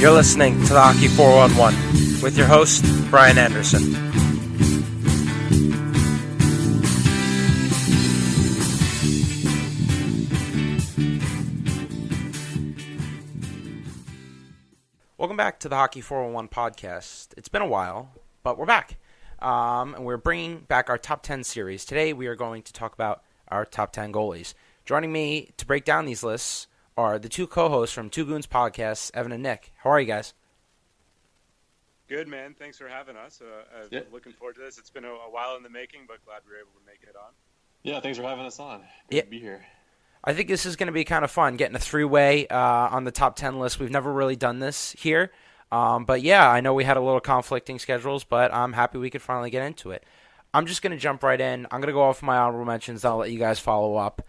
You're listening to the Hockey 411 with your host, Brian Anderson. Welcome back to the Hockey 411 podcast. It's been a while, but we're back. And we're bringing back our top 10 series. Today we are going to talk about our top 10 goalies. Joining me to break down these lists are the two co-hosts from Two Goons Podcasts, Evan and Nick. How are you guys? Good, man. Thanks for having us. I've been looking forward to this. It's been a while in the making, but glad we were able to make it on. Yeah, thanks for having us on. Good to be here. I think this is going to be kind of fun, getting a three-way on the top 10 list. We've never really done this here. But yeah, I know we had a little conflicting schedules, but I'm happy we could finally get into it. I'm just going to jump right in. I'm going to go off my honorable mentions. I'll let you guys follow up.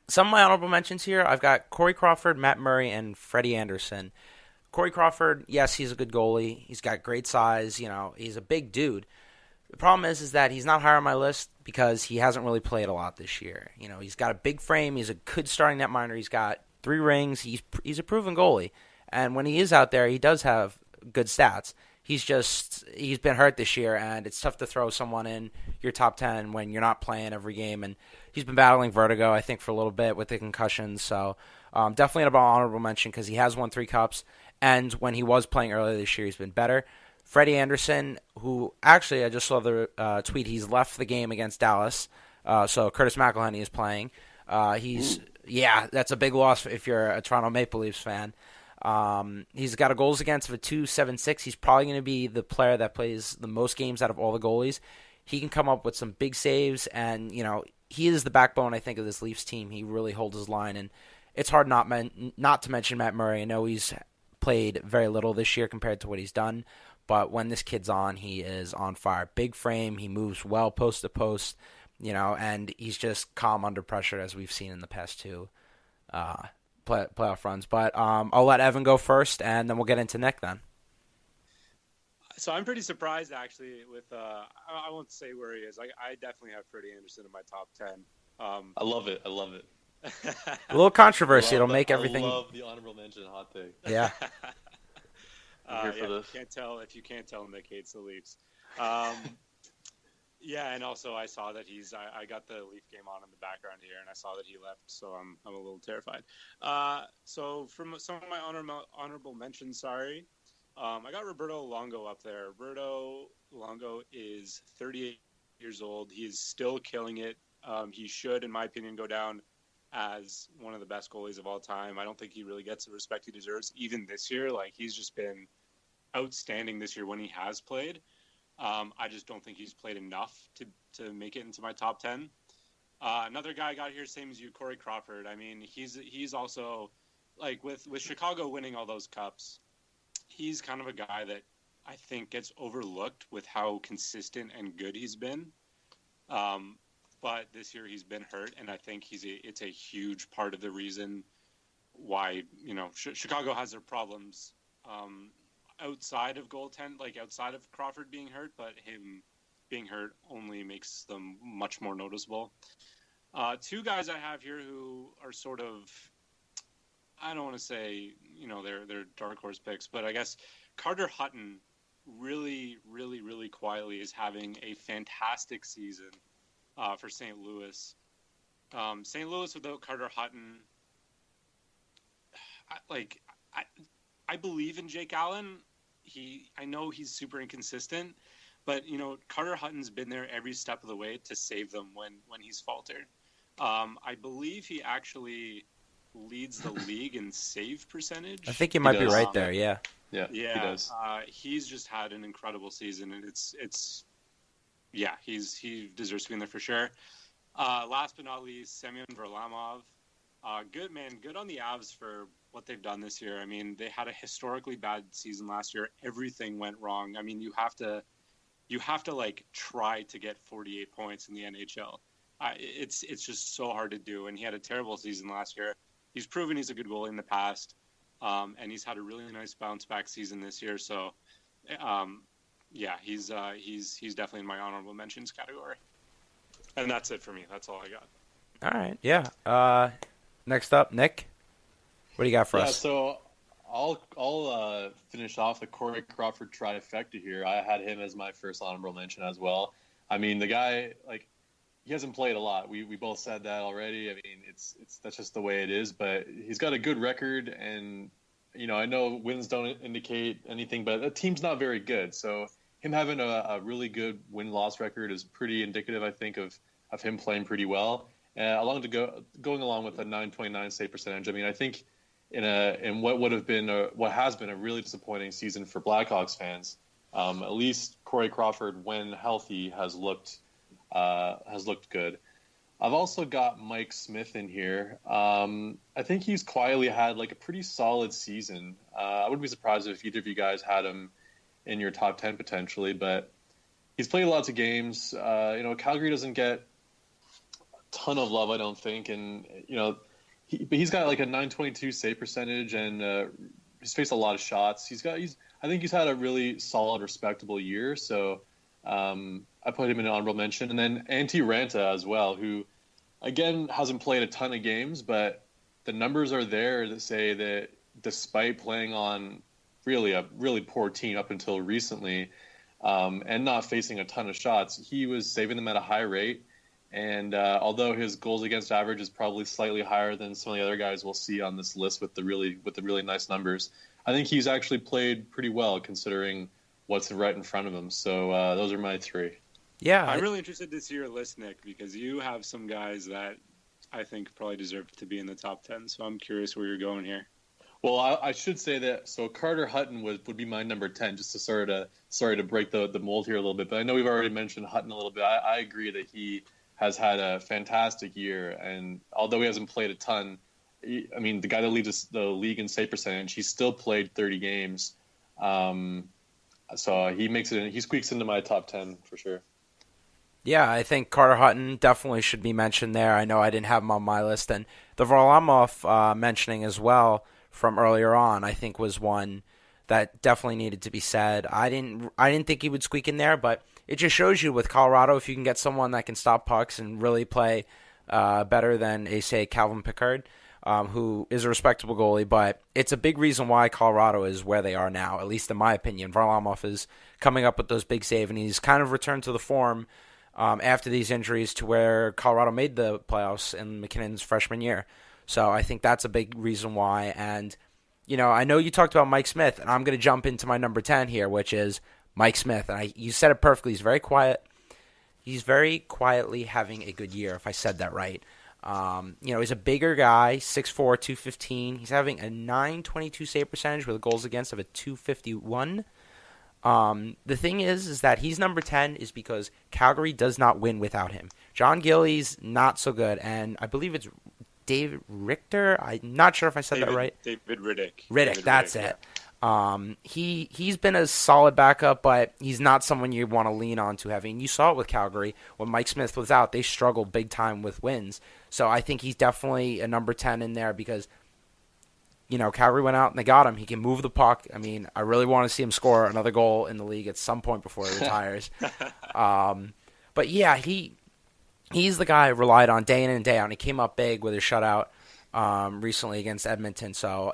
Some of my honorable mentions here, I've got Corey Crawford, Matt Murray, and Freddie Anderson. Corey Crawford, yes, he's a good goalie. He's got great size. You know, he's a big dude. The problem is that he's not high on my list because he hasn't really played a lot this year. You know, he's got a big frame. He's a good starting netminder. He's got 3 rings. He's a proven goalie. And when he is out there, he does have good stats. He's been hurt this year, and it's tough to throw someone in your top 10 when you're not playing every game. And he's been battling vertigo, I think, for a little bit with the concussions. So definitely an honorable mention because he has won 3 cups. And when he was playing earlier this year, he's been better. Freddie Anderson, who actually I just saw the tweet, he's left the game against Dallas. So Curtis McElhinney is playing. That's a big loss if you're a Toronto Maple Leafs fan. He's got a goals against of a 2.76. He's probably going to be the player that plays the most games out of all the goalies. He can come up with some big saves, and you know he is the backbone, I think, of this Leafs team. He really holds his line, and it's hard not to mention Matt Murray. I know he's played very little this year compared to what he's done, but when this kid's on, he is on fire. Big frame, he moves well post to post, you know, and he's just calm under pressure as we've seen in the past 2 playoff runs. But I'll let Evan go first, and then we'll get into Nick then. So I'm pretty surprised, actually, with I won't say where he is. I definitely have Freddie Anderson in my top 10. I love it. A little controversy. It'll make everything. I love the honorable mention hot take. Yeah. I'm here for this. If you can't tell, Nick hates the Leafs. Yeah, and also I saw that I got the Leaf game on in the background here, and I saw that he left, so I'm a little terrified. So from some of my honorable mentions, I got Roberto Luongo up there. Roberto Luongo is 38 years old. He is still killing it. He should, in my opinion, go down as one of the best goalies of all time. I don't think he really gets the respect he deserves, even this year. Like, he's just been outstanding this year when he has played. I just don't think he's played enough to make it into my top 10. Another guy I got here, same as you, Corey Crawford. I mean, he's also, like, with Chicago winning all those cups, he's kind of a guy that I think gets overlooked with how consistent and good he's been. But this year he's been hurt, and I think it's a huge part of the reason why, you know, Chicago has their problems outside of outside of Crawford being hurt, but him being hurt only makes them much more noticeable. 2 guys I have here who are sort of, I don't want to say, you know, they're dark horse picks, but I guess Carter Hutton really, really, really quietly is having a fantastic season for St. Louis. St. Louis without Carter Hutton, I believe in Jake Allen. I know he's super inconsistent, but you know Carter Hutton's been there every step of the way to save them when he's faltered. I believe he actually leads the league in save percentage. I think you might be right there. Yeah. He does. He's just had an incredible season, and he deserves to be in there for sure. Last but not least, Semyon Varlamov. Good on the Avs for what they've done this year. I mean, they had a historically bad season last year. Everything went wrong. I mean, you have to like try to get 48 points in the NHL. It's just so hard to do. And he had a terrible season last year. He's proven he's a good goalie in the past, and he's had a really nice bounce back season this year. So, he's definitely in my honorable mentions category. And that's it for me. That's all I got. All right. Yeah. Next up, Nick. What do you got for us? So I'll finish off the Corey Crawford trifecta here. I had him as my first honorable mention as well. I mean, the guy, like, he hasn't played a lot. We both said that already. I mean, it's that's just the way it is. But he's got a good record, and I know wins don't indicate anything, but the team's not very good. So him having a really good win-loss record is pretty indicative, I think, of him playing pretty well. Going along with a 929 save percentage. I mean, I think in what has been a really disappointing season for Blackhawks fans, at least Corey Crawford, when healthy, has looked good. I've also got Mike Smith in here. I think he's quietly had like a pretty solid season. I wouldn't be surprised if either of you guys had him in your top 10 potentially, but he's played lots of games. Calgary doesn't get a ton of love, I don't think, and but he's got like a 922 save percentage, and he's faced a lot of shots. I think he's had a really solid, respectable year. So I put him in an honorable mention, and then Antti Ranta as well, who again hasn't played a ton of games, but the numbers are there that say that despite playing on a really poor team up until recently, and not facing a ton of shots, he was saving them at a high rate. And although his goals against average is probably slightly higher than some of the other guys we'll see on this list with the really nice numbers, I think he's actually played pretty well considering what's right in front of him. So those are my three. Yeah, I'm really interested to see your list, Nick, because you have some guys that I think probably deserve to be in the top 10. So I'm curious where you're going here. Well, I should say that. So Carter Hutton would be my number 10, just to sorry to break the mold here a little bit. But I know we've already mentioned Hutton a little bit. I agree that he has had a fantastic year, and although he hasn't played a ton, the guy that leads the league in save percentage, he's still played 30 games. So he squeaks into my top 10 for sure. Yeah, I think Carter Hutton definitely should be mentioned there. I know I didn't have him on my list, and the Varlamov mentioning as well from earlier on, I think was one that definitely needed to be said. I didn't think he would squeak in there, but it just shows you with Colorado, if you can get someone that can stop pucks and really play better than, say, Calvin Pickard, who is a respectable goalie, but it's a big reason why Colorado is where they are now, at least in my opinion. Varlamov is coming up with those big saves, and he's kind of returned to the form after these injuries to where Colorado made the playoffs in McKinnon's freshman year. So I think that's a big reason why. And, I know you talked about Mike Smith, and I'm going to jump into my number 10 here, which is Mike Smith. And you said it perfectly. He's very quiet. He's very quietly having a good year, if I said that right. He's a bigger guy, 6'4", 215. He's having a 922 save percentage with goals against of a 251. The thing is that he's number 10 is because Calgary does not win without him. John Gillies, not so good, and I believe it's David Richter. I'm not sure if I said that right. David Riddick. That's it. Yeah. He's been a solid backup, but he's not someone you want to lean on too heavy. And you saw it with Calgary when Mike Smith was out; they struggled big time with wins. So I think he's definitely a number 10 in there because Calgary went out and they got him. He can move the puck. I mean, I really want to see him score another goal in the league at some point before he retires. But yeah, he's the guy I relied on day in and day out. And he came up big with his shutout recently against Edmonton. So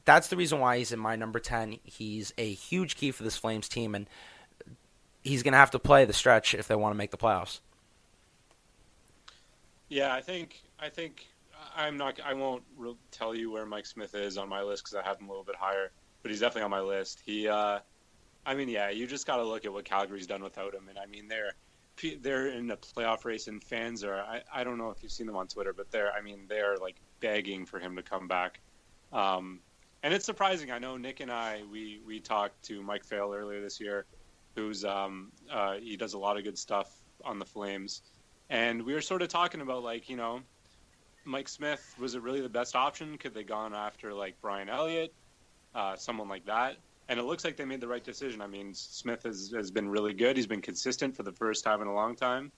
that's the reason why he's in my number 10. He's a huge key for this Flames team, and he's going to have to play the stretch if they want to make the playoffs. Yeah, I think I won't tell you where Mike Smith is on my list because I have him a little bit higher, but he's definitely on my list. You just got to look at what Calgary's done without him, and I mean they're in a playoff race, and fans are. I don't know if you've seen them on Twitter, but they're like begging for him to come back, and it's surprising. I know Nick and I we talked to Mike Fail earlier this year, who's he does a lot of good stuff on the Flames, and we were sort of talking about Mike Smith, was it really the best option? Could they gone after Brian Elliott, someone like that? And it looks like they made the right decision. I mean, Smith has been really good. He's been consistent for the first time in a long time.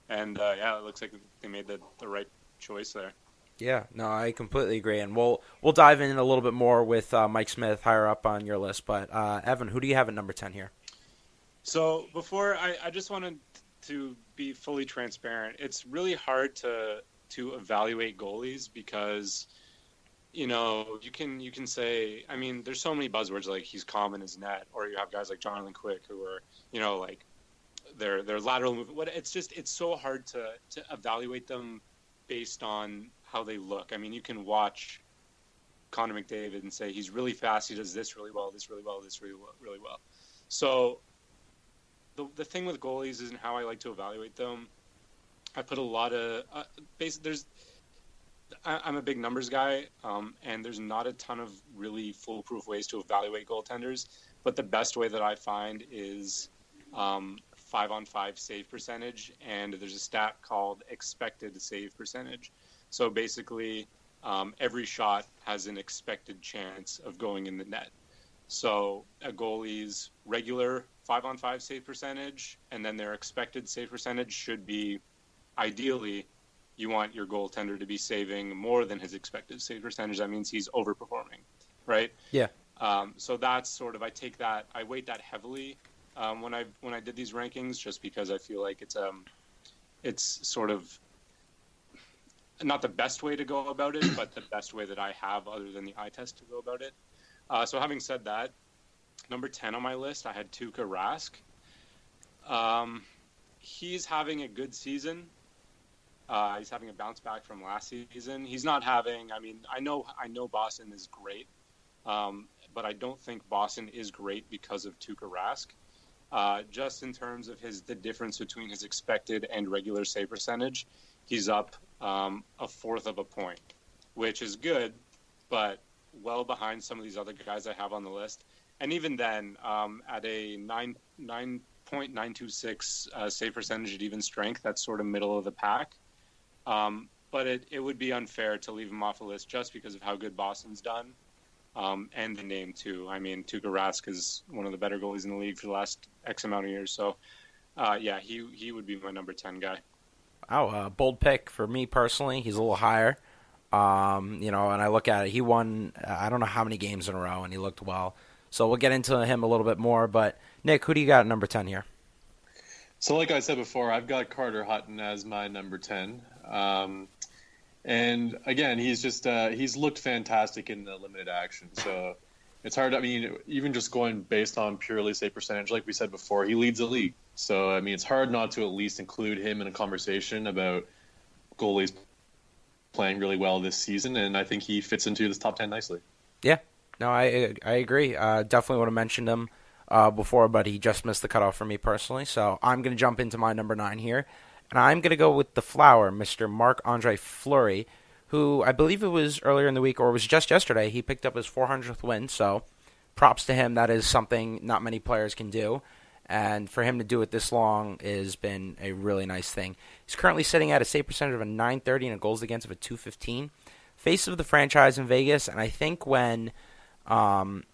And, it looks like they made the right choice there. Yeah, no, I completely agree. And we'll dive in a little bit more with Mike Smith higher up on your list. But, Evan, who do you have at number 10 here? So before, I just wanted to be fully transparent. It's really hard to evaluate goalies because you can say, I mean, there's so many buzzwords like he's calm in his net, or you have guys like Jonathan Quick who are, like their lateral movement. It's so hard to evaluate them based on how they look. I mean, you can watch Connor McDavid and say he's really fast, he does this really well, this really well, this really well. So the thing with goalies isn't how I like to evaluate them. I put a lot of I'm a big numbers guy, and there's not a ton of really foolproof ways to evaluate goaltenders. But the best way that I find is 5-on-5 save percentage, and there's a stat called expected save percentage. So basically, every shot has an expected chance of going in the net. So a goalie's regular 5-on-5 save percentage, and then their expected save percentage should be, ideally, you want your goaltender to be saving more than his expected save percentage. That means he's overperforming, right? Yeah. So that's sort of, I weight that heavily when I did these rankings, just because I feel like it's sort of not the best way to go about it, but the best way that I have other than the eye test to go about it. So having said that, number 10 on my list, I had Tuukka Rask. He's having a good season. He's having a bounce back from last season. He's not having, I mean, I know Boston is great, but I don't think Boston is great because of Tuukka Rask. Just in terms of the difference between his expected and regular save percentage, he's up a fourth of a point, which is good, but well behind some of these other guys I have on the list. And even then, at a 9.926 save percentage at even strength, that's sort of middle of the pack. But it would be unfair to leave him off the list just because of how good Boston's done, and the name too. I mean, Tuukka Rask is one of the better goalies in the league for the last X amount of years. So, he would be my number 10 guy. Wow, bold pick for me personally. He's a little higher. And I look at it. He won, I don't know how many games in a row, and he looked well. So we'll get into him a little bit more. But, Nick, who do you got at number 10 here? So like I said before, I've got Carter Hutton as my number 10. And again, he's looked fantastic in the limited action. So it's hard. I mean, even just going based on purely save percentage, like we said before, he leads the league. So, I mean, it's hard not to at least include him in a conversation about goalies playing really well this season. And I think he fits into this top 10 nicely. Yeah, no, I agree. Definitely would have mentioned him before, but he just missed the cutoff for me personally. So I'm going to jump into my number 9 here. And I'm going to go with the Flower, Mr. Marc-Andre Fleury, who I believe it was earlier in the week, or it was just yesterday, he picked up his 400th win. So props to him. That is something not many players can do. And for him to do it this long has been a really nice thing. He's currently sitting at a save percentage of a .930 and a goals against of a .215. Face of the franchise in Vegas, and I think when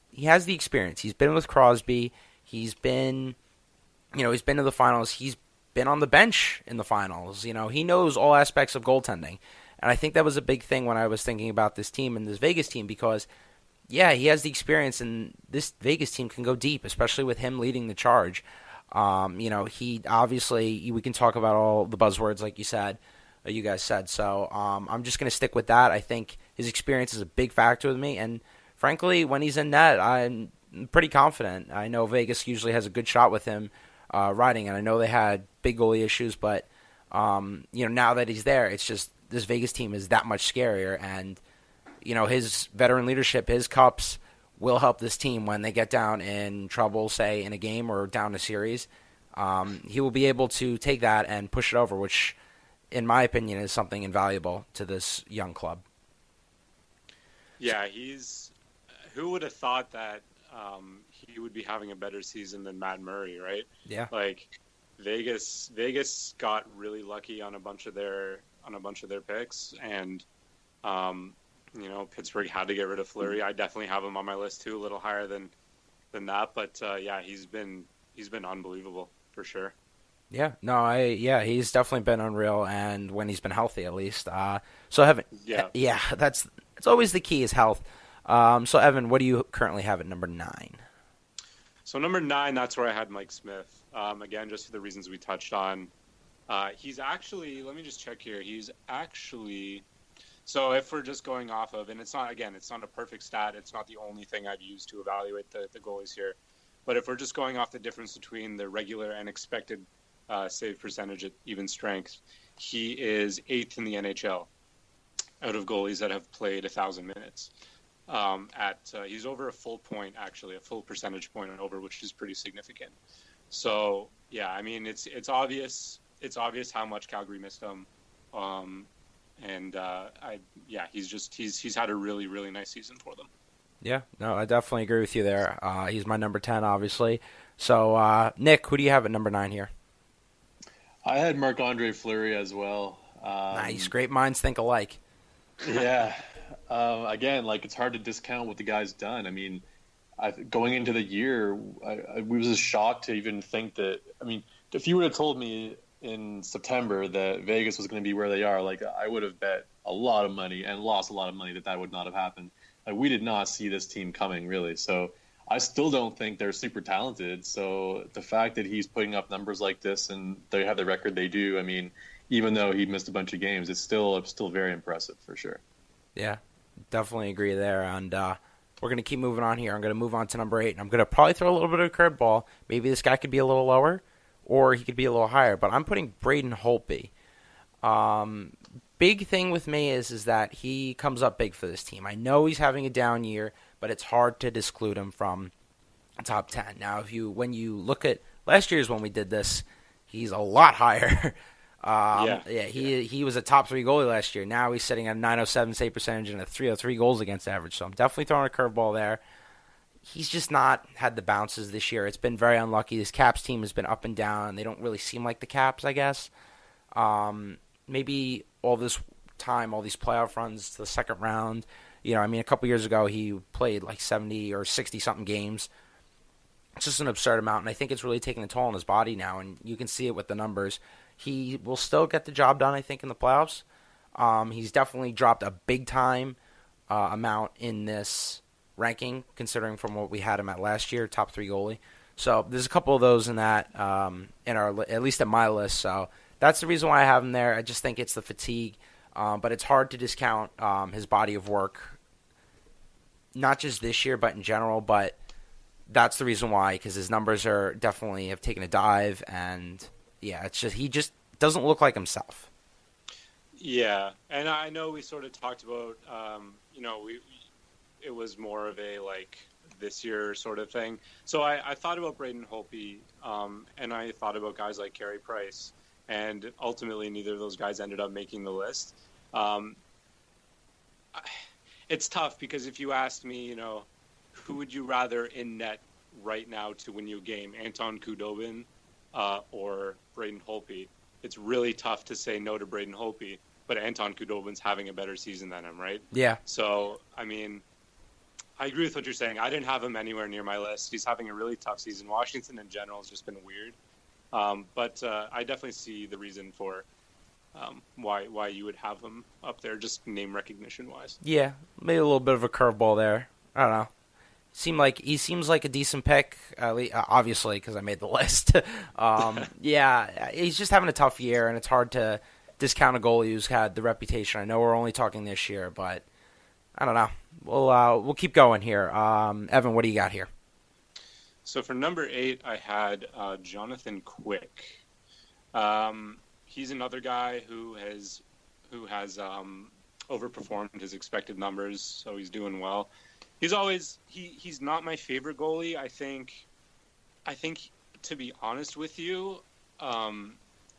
he has the experience. He's been with Crosby. He's been to the finals. He's been on the bench in the finals. He knows all aspects of goaltending. And I think that was a big thing when I was thinking about this team and this Vegas team because, yeah, he has the experience, and this Vegas team can go deep, especially with him leading the charge. He obviously, we can talk about all the buzzwords like you guys said. So I'm just going to stick with that. I think his experience is a big factor with me, and frankly, when he's in net, I'm pretty confident. I know Vegas usually has a good shot with him riding, and I know they had big goalie issues, but now that he's there, it's just this Vegas team is that much scarier, and his veteran leadership, his cups will help this team when they get down in trouble, say in a game or down a series. He will be able to take that and push it over, which, in my opinion, is something invaluable to this young club. Yeah, who would have thought that he would be having a better season than Matt Murray, right? Yeah. Like Vegas got really lucky on a bunch of their picks, and Pittsburgh had to get rid of Fleury. I definitely have him on my list too, a little higher than that. But he's been unbelievable for sure. Yeah, no, he's definitely been unreal, and when he's been healthy, at least. So Evan, that's always the key is health. So Evan, what do you currently have at number 9? So number 9, that's where I had Mike Smith. Again, just for the reasons we touched on. He's actually, let me just check here. He's actually, So if we're just going off of, and it's not a perfect stat. It's not the only thing I've used to evaluate the goalies here. But if we're just going off the difference between the regular and expected save percentage at even strength, he is 8th in the NHL out of goalies that have played 1,000 minutes. He's over a full point, actually, a full percentage point over, which is pretty significant. So yeah, I mean, it's obvious how much Calgary missed him. He's had a really, really nice season for them. Yeah, no, I definitely agree with you there. He's my number 10, obviously. So, Nick, who do you have at number 9 here? I had Marc-Andre Fleury as well. Nice. Great minds think alike. Yeah. Again, like, it's hard to discount what the guy's done. I mean, going into the year, I was just shocked to even think that. I mean, if you would have told me in September that Vegas was going to be where they are, like, I would have bet a lot of money and lost a lot of money that would not have happened. Like, we did not see this team coming, really. So I still don't think they're super talented. So the fact that he's putting up numbers like this and they have the record they do, I mean, even though he missed a bunch of games, it's still very impressive for sure. Yeah, definitely agree there. And we're going to keep moving on here. I'm going to move on to number 8. And I'm going to probably throw a little bit of a curveball. Maybe this guy could be a little lower or he could be a little higher. But I'm putting Braden Holtby. Big thing with me is that he comes up big for this team. I know he's having a down year, but it's hard to disclude him from top 10. Now, when you look at last year's when we did this, he's a lot higher. He was a top 3 goalie last year. Now he's sitting at a .907 save percentage and a .303 goals against average. So I'm definitely throwing a curveball there. He's just not had the bounces this year. It's been very unlucky. This Caps team has been up and down. They don't really seem like the Caps, I guess. Maybe all this time, all these playoff runs to the second round. A couple years ago he played like 70 or 60-something games. It's just an absurd amount, and I think it's really taking a toll on his body now, and you can see it with the numbers. He will still get the job done, I think, in the playoffs. He's definitely dropped a big-time amount in this ranking, considering from what we had him at last year, top 3 goalie. So there's a couple of those in that, at least in my list. So that's the reason why I have him there. I just think it's the fatigue, but it's hard to discount his body of work, not just this year, but in general. But that's the reason why, because his numbers have taken a dive, and yeah, it's just he just doesn't look like himself. Yeah, and I know we sort of talked about, it was more of a like this year sort of thing. So I thought about Braden Holtby, and I thought about guys like Carey Price. And ultimately, neither of those guys ended up making the list. It's tough because if you asked me, who would you rather in net right now to win you a game, Anton Khudobin or Braden Holtby? It's really tough to say no to Braden Holtby, but Anton Khudobin's having a better season than him, right? Yeah. So, I mean, I agree with what you're saying. I didn't have him anywhere near my list. He's having a really tough season. Washington in general has just been weird. But I definitely see the reason for why you would have him up there, just name recognition wise. Yeah, maybe a little bit of a curveball there. I don't know. He seems like a decent pick, obviously, because I made the list. Yeah, he's just having a tough year, and it's hard to discount a goalie who's had the reputation. I know we're only talking this year, but I don't know. We'll keep going here. Evan, what do you got here? So for number 8, I had Jonathan Quick. He's another guy who has overperformed his expected numbers, so he's doing well. He's not my favorite goalie. I think to be honest with you,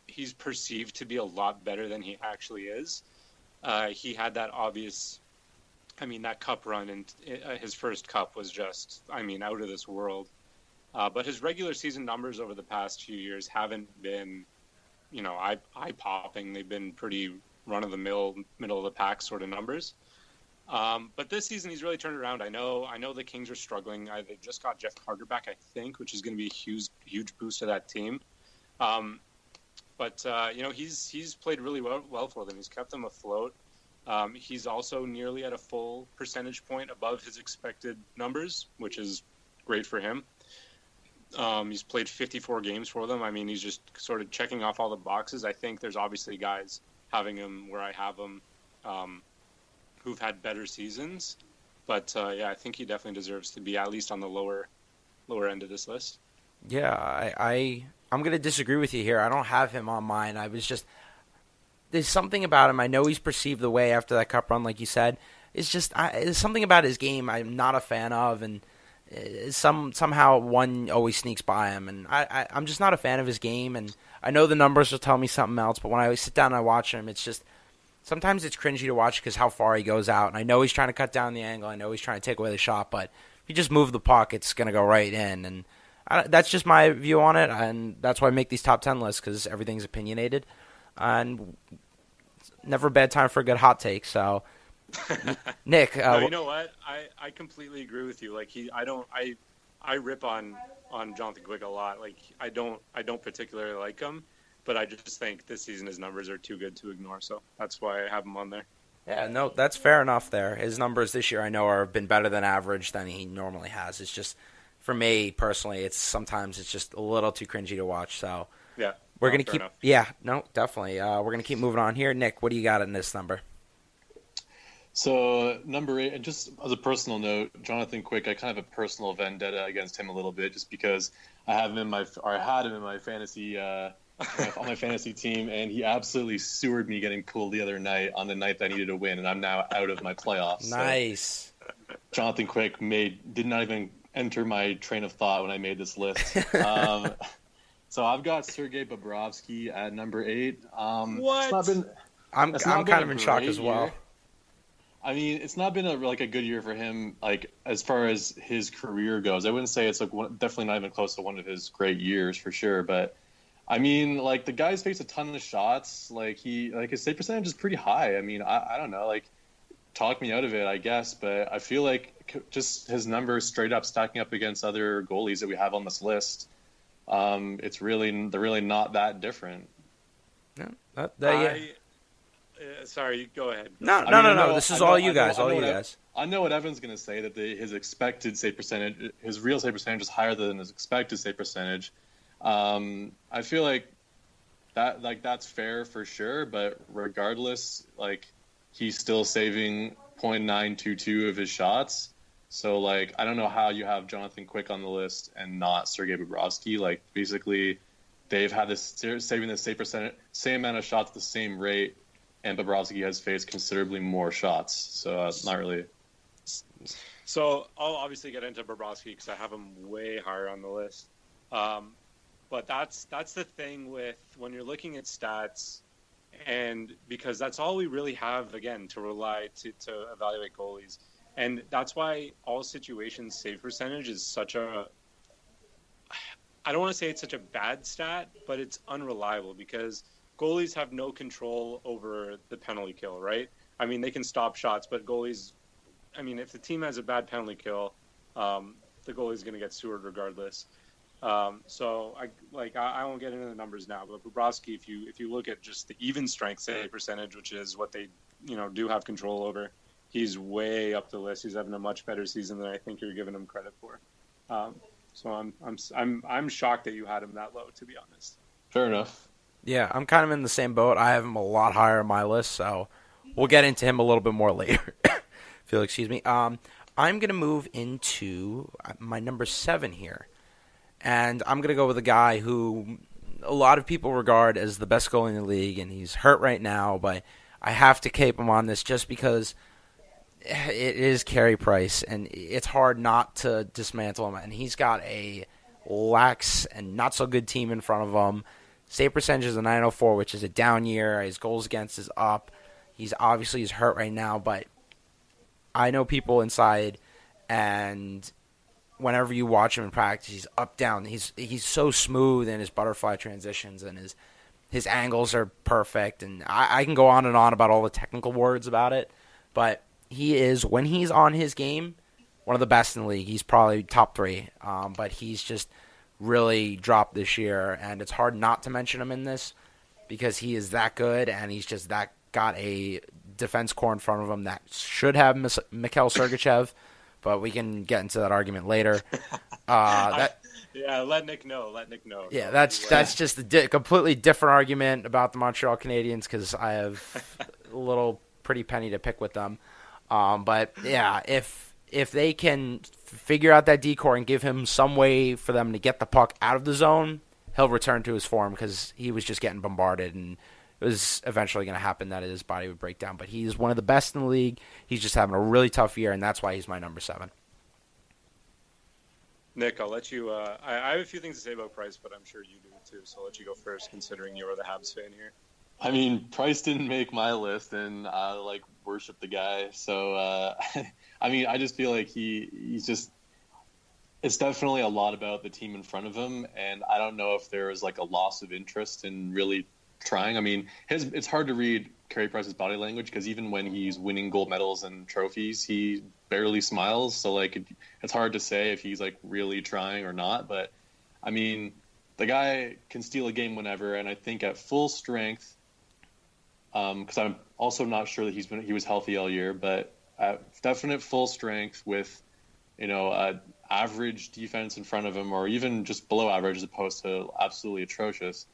he's perceived to be a lot better than he actually is. He had that obvious, that cup run, and his first cup was just, out of this world. But his regular season numbers over the past few years haven't been, eye-popping. They've been pretty run-of-the-mill, middle-of-the-pack sort of numbers. But this season, he's really turned around. I know the Kings are struggling. They just got Jeff Carter back, I think, which is going to be a huge boost to that team. But he's played really well for them. He's kept them afloat. He's also nearly at a full percentage point above his expected numbers, which is great for him. He's played 54 games for them. He's just sort of checking off all the boxes. I think there's obviously guys having him where I have him who've had better seasons. But I think he definitely deserves to be at least on the lower end of this list. Yeah, I'm going to disagree with you here. I don't have him on mine. There's something about him. I know he's perceived the way after that cup run, like you said. It's just there's something about his game I'm not a fan of, and somehow one always sneaks by him, and I'm just not a fan of his game. And I know the numbers will tell me something else, but when I sit down and I watch him, it's just sometimes it's cringy to watch because how far he goes out. And I know he's trying to cut down the angle. I know he's trying to take away the shot, but if you just move the puck, it's going to go right in. And that's just my view on it, and that's why I make these top 10 lists because everything's opinionated. And never a bad time for a good hot take. So, Nick, no, you know what? I completely agree with you. Like I rip on Jonathan Quick a lot. Like I don't particularly like him, but I just think this season his numbers are too good to ignore. So that's why I have him on there. Yeah, no, that's fair enough there. His numbers this year I know have been better than average than he normally has. It's just for me personally, sometimes it's just a little too cringy to watch. So yeah. We're going to keep – yeah, no, definitely. We're going to keep moving on here. Nick, what do you got in this number? So, number 8, and just as a personal note, Jonathan Quick, I kind of have a personal vendetta against him a little bit just because I had him in my fantasy on my fantasy team, and he absolutely sewered me getting pulled the other night on the night that I needed to win, and I'm now out of my playoffs. Nice. So Jonathan Quick did not even enter my train of thought when I made this list. So I've got Sergei Bobrovsky at number 8. What? I'm kind of in shock as well. Year. I mean, it's not been a good year for him. Like as far as his career goes, I wouldn't say it's definitely not even close to one of his great years for sure. But I mean, like the guy's faced a ton of shots. Like his save percentage is pretty high. I mean, I don't know. Like talk me out of it, I guess. But I feel like just his numbers straight up stacking up against other goalies that we have on this list. They're really not that different. Yeah. Sorry, go ahead. No. This is all you guys. I know what Evan's going to say, that his expected save percentage, his real save percentage is higher than his expected save percentage. I feel like that's fair for sure, but regardless, like he's still saving .922 of his shots. So, like, I don't know how you have Jonathan Quick on the list and not Sergei Bobrovsky. Like, basically, they've had saving the same amount of shots at the same rate, and Bobrovsky has faced considerably more shots. So, not really. So, I'll obviously get into Bobrovsky because I have him way higher on the list. But that's the thing with when you're looking at stats, and because that's all we really have, again, to rely to evaluate goalies. And that's why all situations save percentage is such a – I don't want to say it's such a bad stat, but it's unreliable because goalies have no control over the penalty kill, right? I mean, they can stop shots, but goalies – I mean, if the team has a bad penalty kill, the goalie's going to get sewered regardless. So I won't get into the numbers now, but Bobrovsky, if you look at just the even strength save percentage, which is what they do have control over, he's way up the list. He's having a much better season than I think you're giving him credit for. So I'm shocked that you had him that low, to be honest. Fair enough. Yeah, I'm kind of in the same boat. I have him a lot higher on my list, so we'll get into him a little bit more later. If you'll excuse me. I'm going to move into my number 7 here. And I'm going to go with a guy who a lot of people regard as the best goalie in the league, and he's hurt right now, but I have to keep him on this just because it is Carey Price, and it's hard not to dismantle him. And he's got a lax and not-so-good team in front of him. Save percentage is a .904, which is a down year. His goals against is up. He's hurt right now, but I know people inside, and whenever you watch him in practice, he's up, down. He's so smooth in his butterfly transitions, and his angles are perfect. And I can go on and on about all the technical words about it, but he is, when he's on his game, one of the best in the league. He's probably top 3, but he's just really dropped this year, and it's hard not to mention him in this because he is that good, and he's just got a defense core in front of him that should have Mikhail Sergachev, but we can get into that argument later. Let Nick know. Yeah, that's just a completely different argument about the Montreal Canadiens because I have a little pretty penny to pick with them. But yeah, if they can figure out that decor and give him some way for them to get the puck out of the zone, he'll return to his form because he was just getting bombarded, and it was eventually going to happen that his body would break down. But he's one of the best in the league. He's just having a really tough year, and that's why he's my number 7. Nick, I'll let you. I have a few things to say about Price, but I'm sure you do too. So I'll let you go first, considering you're the Habs fan here. I mean, Price didn't make my list, and I worship the guy. So I mean, I just feel like he's just. It's definitely a lot about the team in front of him, and I don't know if there was a loss of interest in really trying. I mean, it's hard to read Carey Price's body language because even when he's winning gold medals and trophies, he barely smiles. So it's hard to say if he's really trying or not. But I mean, the guy can steal a game whenever, and I think at full strength, because I'm also not sure that he was healthy all year, but at definite full strength with average defense in front of him, or even just below average as opposed to absolutely atrocious.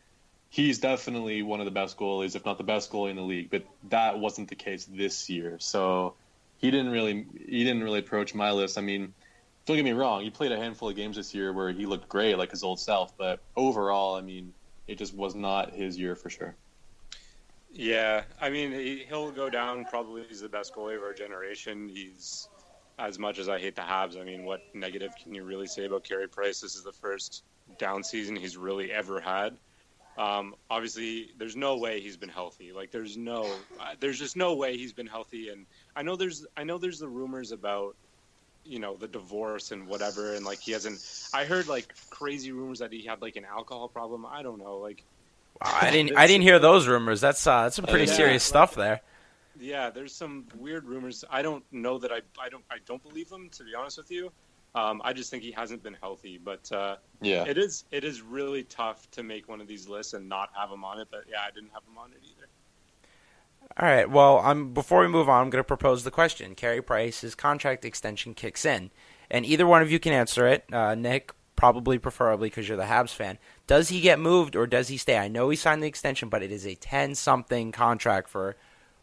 He's definitely one of the best goalies, if not the best goalie in the league, but that wasn't the case this year. So he didn't really approach my list. I mean, don't get me wrong, he played a handful of games this year where he looked great, like his old self, but overall, I mean, it just was not his year for sure. Yeah, I mean, he'll go down probably as the best goalie of our generation. He's, as much as I hate the Habs, I mean, what negative can you really say about Carey Price? This is the first down season he's really ever had. Obviously, there's no way he's been healthy. There's just no way he's been healthy. And I know there's the rumors about, the divorce and whatever. And he hasn't, I heard crazy rumors that he had an alcohol problem. I don't know. Wow, I didn't hear those rumors. That's some pretty serious stuff there. Yeah, there's some weird rumors. I don't know that I don't believe them, to be honest with you. I just think he hasn't been healthy, but yeah, it is really tough to make one of these lists and not have him on it. But yeah, I didn't have him on it either. All right. Well, before we move on, I'm going to propose the question. Carey Price's contract extension kicks in, and either one of you can answer it. Nick, probably preferably because you're the Habs fan. Does he get moved or does he stay? I know he signed the extension, but it is a 10-something contract for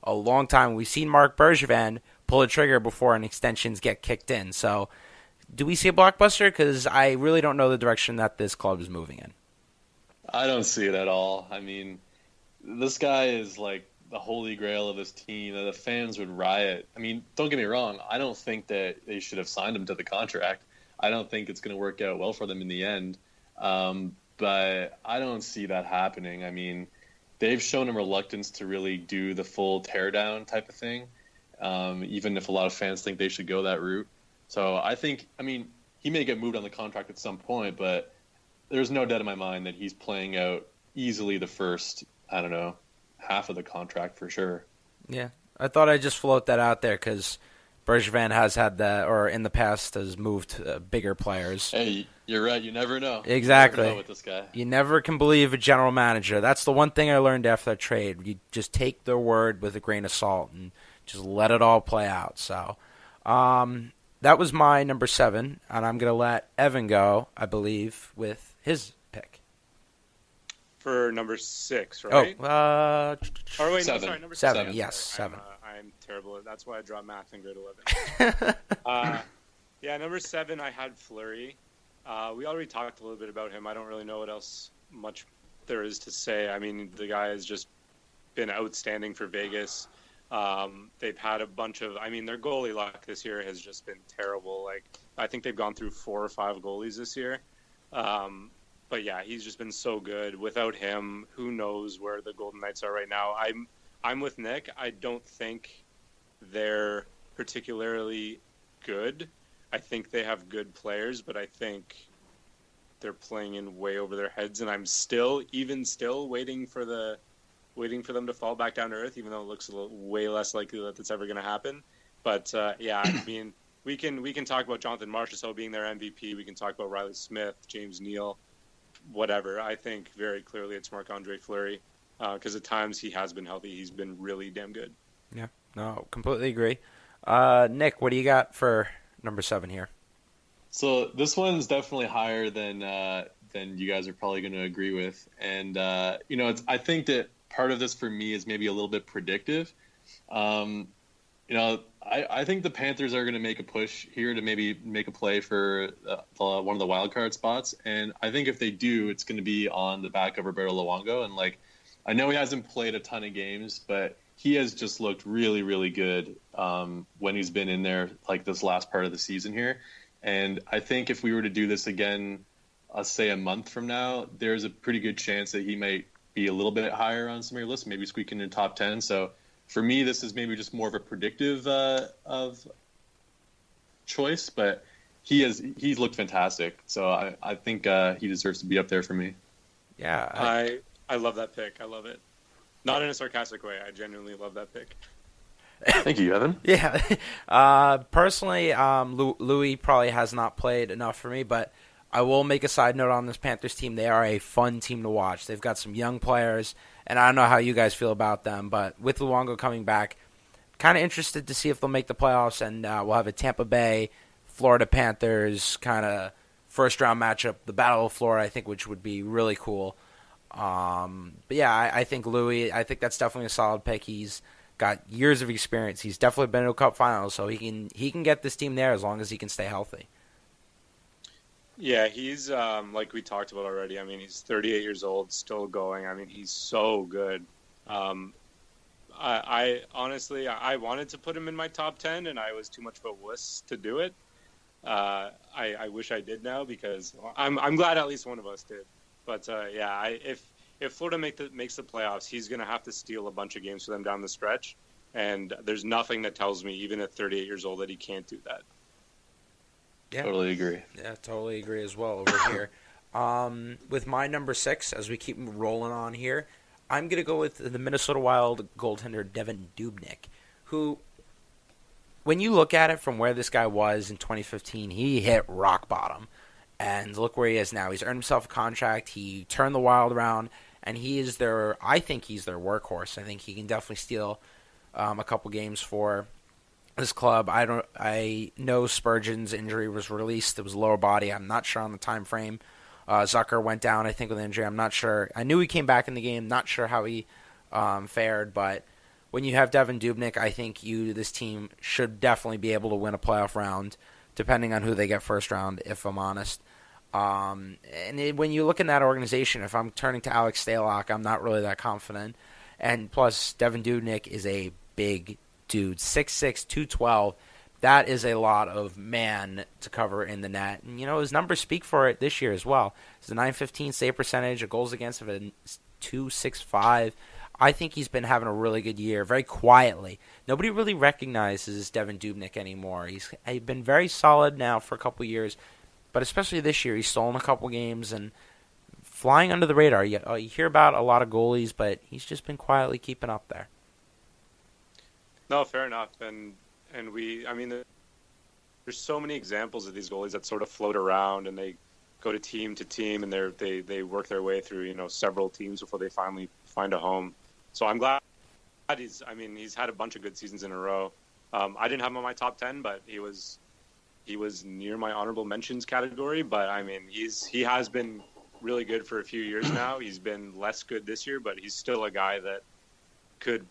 a long time. We've seen Mark Bergevin pull a trigger before an extensions get kicked in. So do we see a blockbuster? Because I really don't know the direction that this club is moving in. I don't see it at all. I mean, this guy is the holy grail of this team. The fans would riot. I mean, don't get me wrong. I don't think that they should have signed him to the contract. I don't think it's going to work out well for them in the end. But I don't see that happening. I mean, they've shown a reluctance to really do the full teardown type of thing, even if a lot of fans think they should go that route. So I think, I mean, he may get moved on the contract at some point, but there's no doubt in my mind that he's playing out easily the first, I don't know, half of the contract for sure. Yeah, I thought I'd just float that out there because Bergevin has had that, or in the past has moved bigger players. Hey, you're right. You never know. Exactly. You never know with this guy. You never can believe a general manager. That's the one thing I learned after that trade. You just take their word with a grain of salt and just let it all play out. So that was my number 7, and I'm going to let Evan go, I believe, with his pick. For number 6, right? Number 7. Yes, 7. I'm terrible. That's why I dropped math in grade 11. Yeah, number 7, I had Fleury. We already talked a little bit about him. I don't really know what else much there is to say. I mean, the guy has just been outstanding for Vegas. They've had a bunch of, their goalie luck this year has just been terrible. I think they've gone through 4 or 5 goalies this year. But yeah, he's just been so good. Without him, who knows where the Golden Knights are right now. I'm with Nick. I don't think they're particularly good. I think they have good players, but I think they're playing in way over their heads, and I'm still waiting for them to fall back down to earth, even though it looks way less likely that that's ever going to happen. But yeah, we can talk about Jonathan Marchessault being their MVP. We can talk about Riley Smith, James Neal, whatever. I think very clearly it's Marc-Andre Fleury because at times he has been healthy. He's been really damn good. Yeah, no, completely agree. Nick, what do you got for number 7 here? So this one's definitely higher than you guys are probably going to agree with, and I think that part of this for me is maybe a little bit predictive. I think the Panthers are going to make a push here to maybe make a play for one of the wild card spots, and I think if they do, it's going to be on the back of Roberto Luongo. And like, I know he hasn't played a ton of games, but he has just looked really, really good when he's been in there, like this last part of the season here. And I think if we were to do this again, let's say a month from now, there's a pretty good chance that he might be a little bit higher on some of your lists, maybe squeaking in top 10. So for me, this is maybe just more of a predictive of choice, but he's looked fantastic. So I think he deserves to be up there for me. Yeah, I love that pick. I love it. Not in a sarcastic way. I genuinely love that pick. Thank you, Evan. Yeah. Personally, Louis probably has not played enough for me, but I will make a side note on this Panthers team. They are a fun team to watch. They've got some young players, and I don't know how you guys feel about them, but with Luongo coming back, kind of interested to see if they'll make the playoffs, and we'll have a Tampa Bay, Florida Panthers kind of first-round matchup, the Battle of Florida, I think, which would be really cool. But yeah, I think Louis, I think that's definitely a solid pick. He's got years of experience. He's definitely been to a Cup Finals, so he can get this team there as long as he can stay healthy. Yeah, he's like we talked about already. I mean, he's 38 years old, still going. I mean, he's so good. I honestly, I wanted to put him in my top 10, and I was too much of a wuss to do it. I wish I did now because I'm glad at least one of us did. But yeah, if Florida makes the playoffs, he's going to have to steal a bunch of games for them down the stretch. And there's nothing that tells me, even at 38 years old, that he can't do that. Yeah. Totally agree. Yeah, totally agree as well over here. With my number 6, as we keep rolling on here, I'm going to go with the Minnesota Wild goaltender Devin Dubnyk, who, when you look at it from where this guy was in 2015, he hit rock bottom. And look where he is now. He's earned himself a contract. He turned the Wild around, and I think he's their workhorse. I think he can definitely steal a couple games for this club. I know Spurgeon's injury was released. It was lower body. I'm not sure on the time frame. Zucker went down, I think, with an injury. I'm not sure. I knew he came back in the game. Not sure how he fared, but when you have Devin Dubnyk, I think this team should definitely be able to win a playoff round, depending on who they get first round, if I'm honest. When you look in that organization, if I'm turning to Alex Stalock, I'm not really that confident. And plus, Devin Dubnyk is a big dude, 6'6", 212. That is a lot of man to cover in the net. And, his numbers speak for it this year as well. It's a .915 save percentage, a goals against of a .265. I think he's been having a really good year, very quietly. Nobody really recognizes Devin Dubnyk anymore. He's been very solid now for a couple years, but especially this year, he's stolen a couple games and flying under the radar. You hear about a lot of goalies, but he's just been quietly keeping up there. No, fair enough. And there's so many examples of these goalies that sort of float around and they go to team, and they work their way through several teams before they finally find a home. So I'm glad he's had a bunch of good seasons in a row. I didn't have him on my top 10, but he was near my honorable mentions category. But I mean, he has been really good for a few years now. He's been less good this year, but he's still a guy that could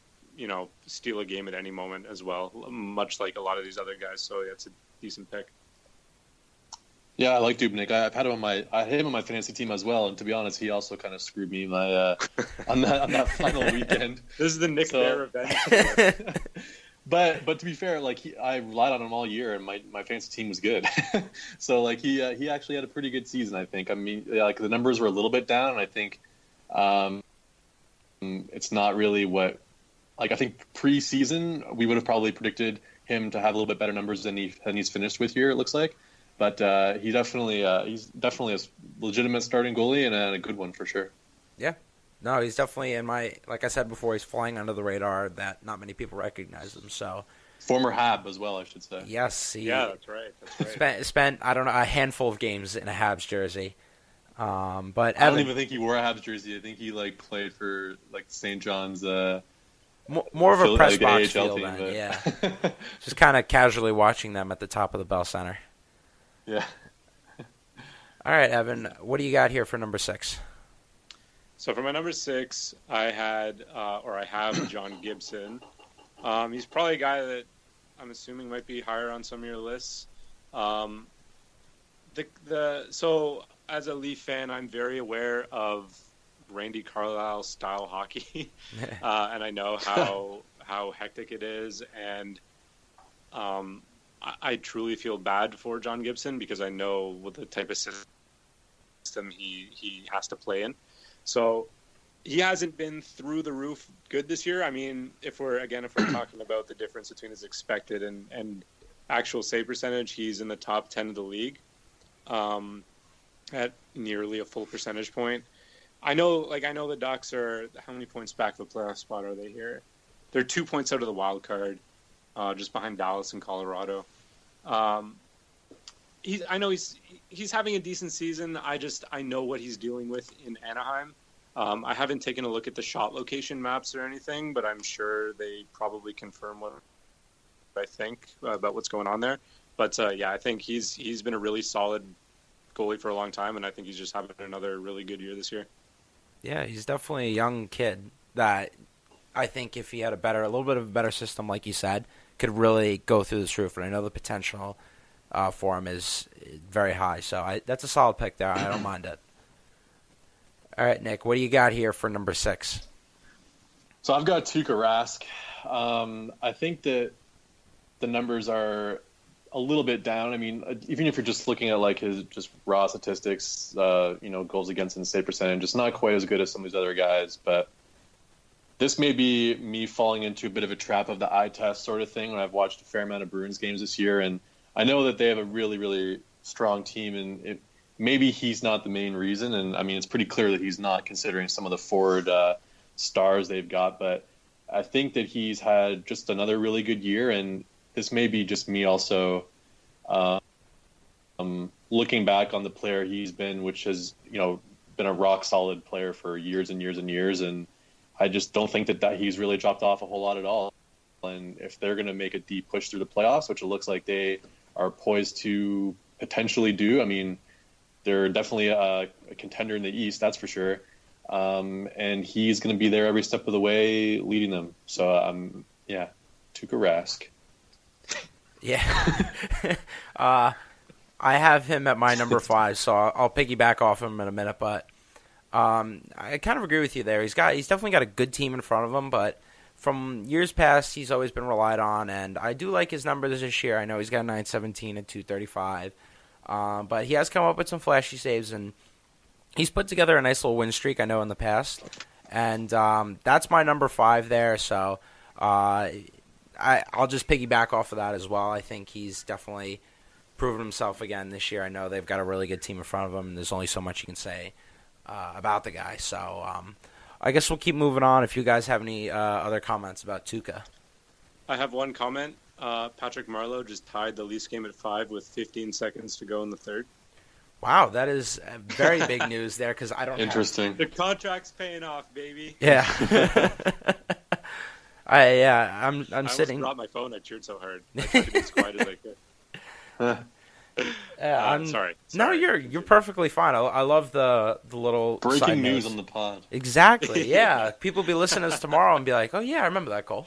steal a game at any moment as well, much like a lot of these other guys. So yeah, it's a decent pick. Yeah, I like Dubnyk. I had him on my fantasy team as well, and to be honest, he also kind of screwed me on that final weekend. This is the Nick Bear revenge. But to be fair, I relied on him all year, and my fantasy team was good. So he actually had a pretty good season, I think. I mean, the numbers were a little bit down, and I think it's not really what. I think pre-season we would have probably predicted him to have a little bit better numbers than he's finished with here. It looks like, but he's definitely a legitimate starting goalie and a good one for sure. Yeah, no, he's definitely like I said before, he's flying under the radar that not many people recognize him. So former Hab as well, I should say. Yes, yeah, that's right. Spent I don't know, a handful of games in a Habs jersey. But I don't even think he wore a Habs jersey. I think he played for St. John's. More of a press box feel then, but... yeah. Just kind of casually watching them at the top of the Bell Center. Yeah. All right, Evan, what do you got here for number 6? So for my number 6, I have John Gibson. He's probably a guy that I'm assuming might be higher on some of your lists. Um, so as a Leaf fan, I'm very aware of Randy Carlisle style hockey, and I know how hectic it is, and I truly feel bad for John Gibson because I know what the type of system he has to play in. So he hasn't been through the roof good this year. I mean, if we're talking about the difference between his expected and actual save percentage, he's in the top 10 of the league, at nearly a full percentage point. I know the Ducks are how many points back of the playoff spot are they here? They're 2 points out of the wild card, just behind Dallas and Colorado. I know he's having a decent season. I know what he's dealing with in Anaheim. I haven't taken a look at the shot location maps or anything, but I'm sure they probably confirm what I think about what's going on there. But I think he's been a really solid goalie for a long time, and I think he's just having another really good year this year. Yeah, he's definitely a young kid that I think if he had a little bit of a better system, like you said, could really go through this roof. And I know the potential for him is very high. So that's a solid pick there. I don't mind it. All right, Nick, what do you got here for number 6? So I've got Tuukka Rask. I think that the numbers are a little bit down. I mean, even if you're just looking at like his just raw statistics, goals against and save percentage, it's not quite as good as some of these other guys. But this may be me falling into a bit of a trap of the eye test sort of thing. When I've watched a fair amount of Bruins games this year, and I know that they have a really, really strong team, and maybe he's not the main reason. And I mean, it's pretty clear that he's not, considering some of the forward stars they've got. But I think that he's had just another really good year, and this may be just me also looking back on the player he's been, which has been a rock solid player for years and years and years, and I just don't think that he's really dropped off a whole lot at all. And if they're going to make a deep push through the playoffs, which it looks like they are poised to potentially do, I mean, they're definitely a contender in the East, that's for sure. And he's going to be there every step of the way, leading them. So, Tuukka Rask. Yeah. I have him at my number 5, so I'll piggyback off him in a minute. But I kind of agree with you there. He's definitely got a good team in front of him, but from years past, he's always been relied on, and I do like his numbers this year. I know he's got 917 and 235, but he has come up with some flashy saves, and he's put together a nice little win streak, I know, in the past. And that's my number 5 there, so I'll just piggyback off of that as well. I think he's definitely proven himself again this year. I know they've got a really good team in front of him, and there's only so much you can say about the guy. So I guess we'll keep moving on if you guys have any other comments about Tuukka. I have one comment. Patrick Marleau just tied the Leafs game at 5 with 15 seconds to go in the third. Wow, that is very big news there because I don't Interesting. The contract's paying off, baby. Yeah. I'm sitting. I dropped my phone. I cheered so hard. I tried to be as quiet as I could. Sorry. No, you're perfectly fine. I love the little breaking news on the pod. Exactly. Yeah, people be listening to us tomorrow and be like, "Oh yeah, I remember that goal."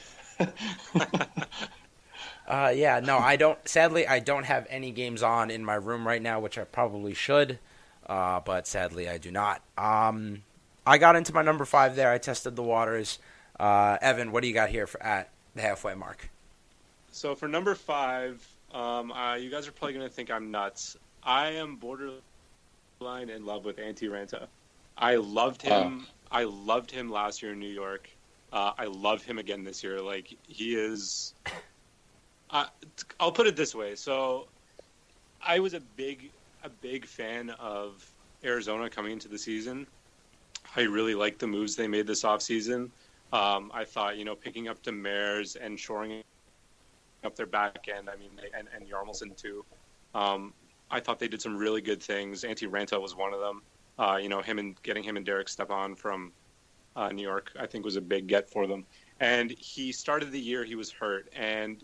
No, I don't. Sadly, I don't have any games on in my room right now, which I probably should, but sadly, I do not. I got into my number 5 there. I tested the waters. Evan, what do you got here at the halfway mark? So for number 5, you guys are probably going to think I'm nuts. I am borderline in love with Antti Ranta. I loved him. I loved him last year in New York. I love him again this year. Like, he is. I'll put it this way. So, I was a big fan of Arizona coming into the season. I really liked the moves they made this offseason. I thought, picking up Demers and shoring up their back end, and Yarmelson too. I thought they did some really good things. Antti Ranta was one of them. Getting him and Derek Stepan from New York, I think, was a big get for them. And he started the year, he was hurt. And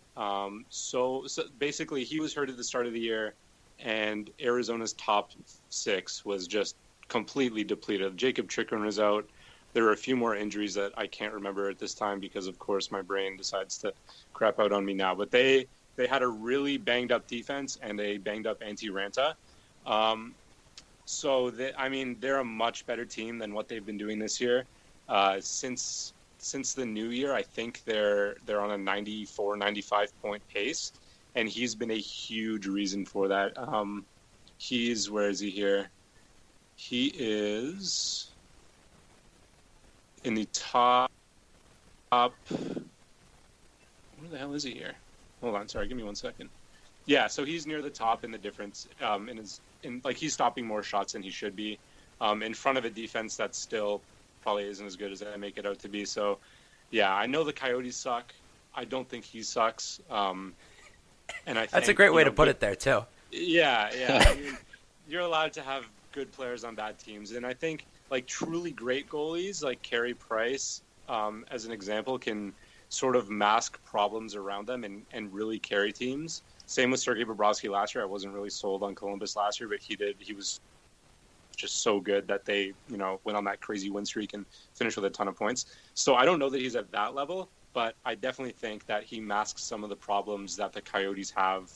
so basically he was hurt at the start of the year, and Arizona's top 6 was just completely depleted. Jacob Chikrin was out. There were a few more injuries that I can't remember at this time because, of course, my brain decides to crap out on me now. But they they had a really banged up defense and a banged up Antti Ranta. So they're a much better team than what they've been doing this year. Since the new year, I think they're on a 94, 95 point pace, and he's been a huge reason for that. Where is he here? He is in the top. Where the hell is he here? Hold on, sorry, give me 1 second. Yeah, so he's near the top in the difference. He's stopping more shots than he should be. In front of a defense that still probably isn't as good as I make it out to be. So, yeah, I know the Coyotes suck. I don't think he sucks. That's a great way to put it there too. Yeah. I mean, you're allowed to have good players on bad teams, and I think like truly great goalies, like Carey Price, as an example, can sort of mask problems around them and really carry teams. Same with Sergei Bobrovsky last year. I wasn't really sold on Columbus last year, but he did. He was just so good that they, went on that crazy win streak and finished with a ton of points. So I don't know that he's at that level, but I definitely think that he masks some of the problems that the Coyotes have,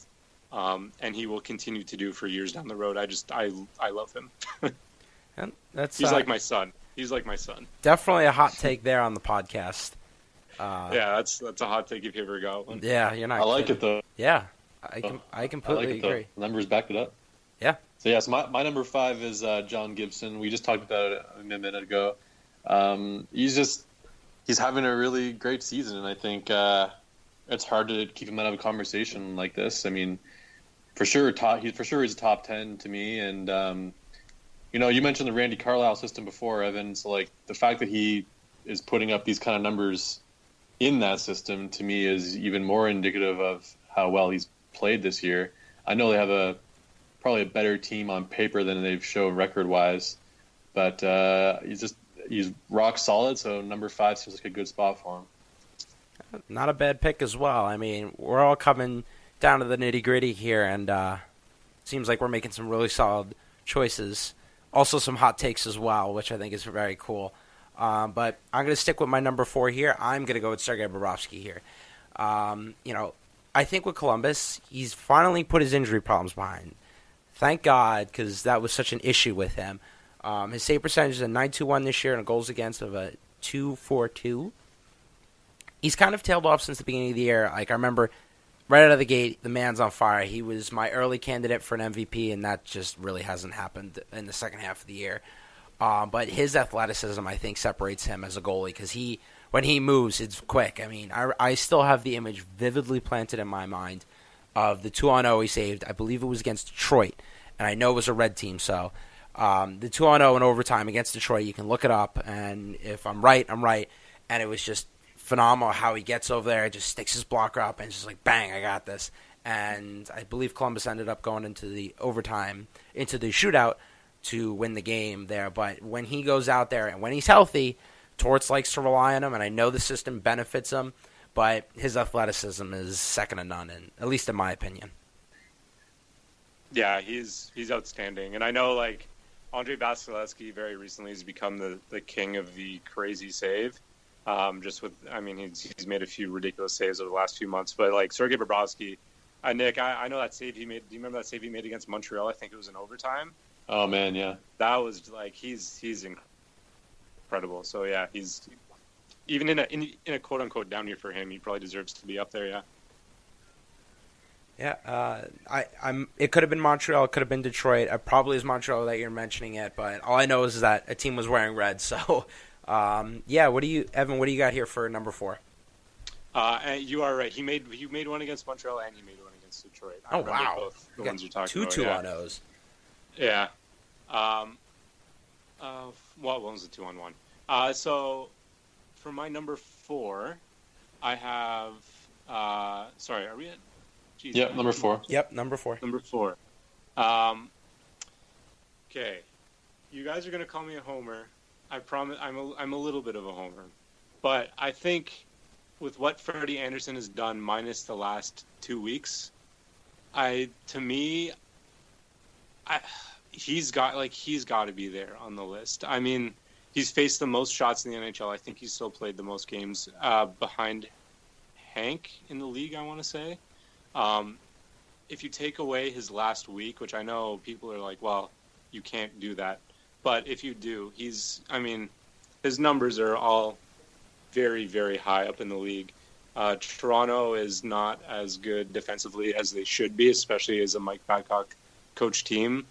and he will continue to do for years down the road. I love him. And that's he's like my son. He's like my son. Definitely a hot take there on the podcast. Yeah, that's a hot take if you ever got one. Yeah, you're not. I like it though. Yeah, I completely agree. The numbers backed it up. Yeah. So yes, my number 5 is John Gibson. We just talked about it a minute ago. He's having a really great season, and I think it's hard to keep him out of a conversation like this. I mean, for sure, he's a top 10 to me. And you mentioned the Randy Carlyle system before, Evan. So like the fact that he is putting up these kind of numbers in that system to me is even more indicative of how well he's played this year. I know they have probably a better team on paper than they've shown record-wise, but he's rock solid. So number 5 seems like a good spot for him. Not a bad pick as well. I mean, we're all coming down to the nitty-gritty here, and seems like we're making some really solid choices. Also some hot takes as well, which I think is very cool. But I'm going to stick with my number 4 here. I'm going to go with Sergei Bobrovsky here. I think with Columbus, he's finally put his injury problems behind. Thank God, because that was such an issue with him. His save percentage is a .921 this year and a goals against of a .242. He's kind of tailed off since the beginning of the year. Like, I remember right out of the gate, the man's on fire. He was my early candidate for an MVP, and that just really hasn't happened in the second half of the year. But his athleticism, I think, separates him as a goalie because when he moves, it's quick. I mean, I still have the image vividly planted in my mind of the 2-on-0 he saved. I believe it was against Detroit, and I know it was a red team. So the 2-on-0 in overtime against Detroit, you can look it up, and if I'm right, I'm right. And it was just phenomenal how he gets over there, just sticks his blocker up, and just like, bang, I got this. And I believe Columbus ended up going into the overtime, into the shootout to win the game there. But when he goes out there and when he's healthy, Torts likes to rely on him, and I know the system benefits him, but his athleticism is second to none, at least in my opinion. Yeah, he's outstanding. And I know, like, Andrei Vasilevsky very recently has become the king of the crazy save. He's made a few ridiculous saves over the last few months. But, like, Sergei Bobrovsky, Nick, I know that save he made. Do you remember that save he made against Montreal? I think it was in overtime. Oh, man, yeah. That was, like, he's incredible. So, yeah, he's even in a quote-unquote down year for him, he probably deserves to be up there, yeah. Yeah, it could have been Montreal, it could have been Detroit. It probably is Montreal that you're mentioning it, but all I know is that a team was wearing red. So, Evan, what do you got here for number 4? And you are right. He made one against Montreal and he made one against Detroit. Oh, wow. Both the ones you're talking two about. 2-on-0s. Yeah. What one was the 2-on-1? So for my number 4, I have. Sorry, are we at? Geez, yep, number 4. Yep, number 4. Number 4. Okay, you guys are gonna call me a homer. I promise. I'm a little bit of a homer, but I think with what Freddie Anderson has done, minus the last 2 weeks, he's got to be there on the list. I mean, he's faced the most shots in the NHL. I think he's still played the most games behind Hank in the league, I want to say. If you take away his last week, which I know people are like, well, you can't do that. But if you do, his numbers are all very, very high up in the league. Toronto is not as good defensively as they should be, especially as a Mike Babcock coach team.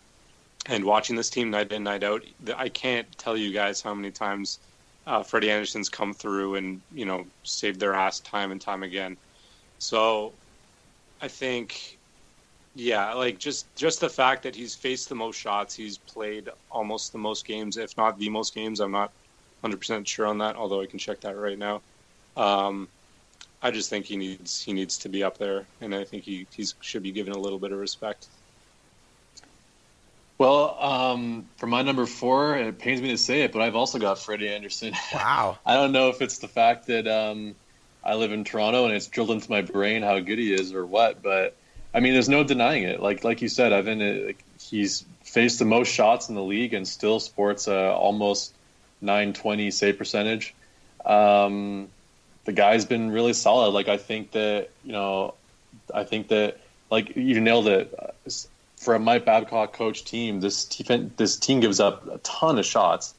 And watching this team night in, night out, I can't tell you guys how many times Freddie Anderson's come through and, saved their ass time and time again. So I think, just the fact that he's faced the most shots, he's played almost the most games, if not the most games. I'm not 100% sure on that, although I can check that right now. I just think he needs to be up there, and I think he should be given a little bit of respect. Well, for my number 4, it pains me to say it, but I've also got Freddie Anderson. Wow. I don't know if it's the fact that I live in Toronto and it's drilled into my brain how good he is or what, but I mean, there's no denying it. Like you said, Evan, he's faced the most shots in the league and still sports almost 920 save percentage. The guy's been really solid. Like I think that like you nailed it. For a Mike Babcock coach team, this team gives up a ton of shots.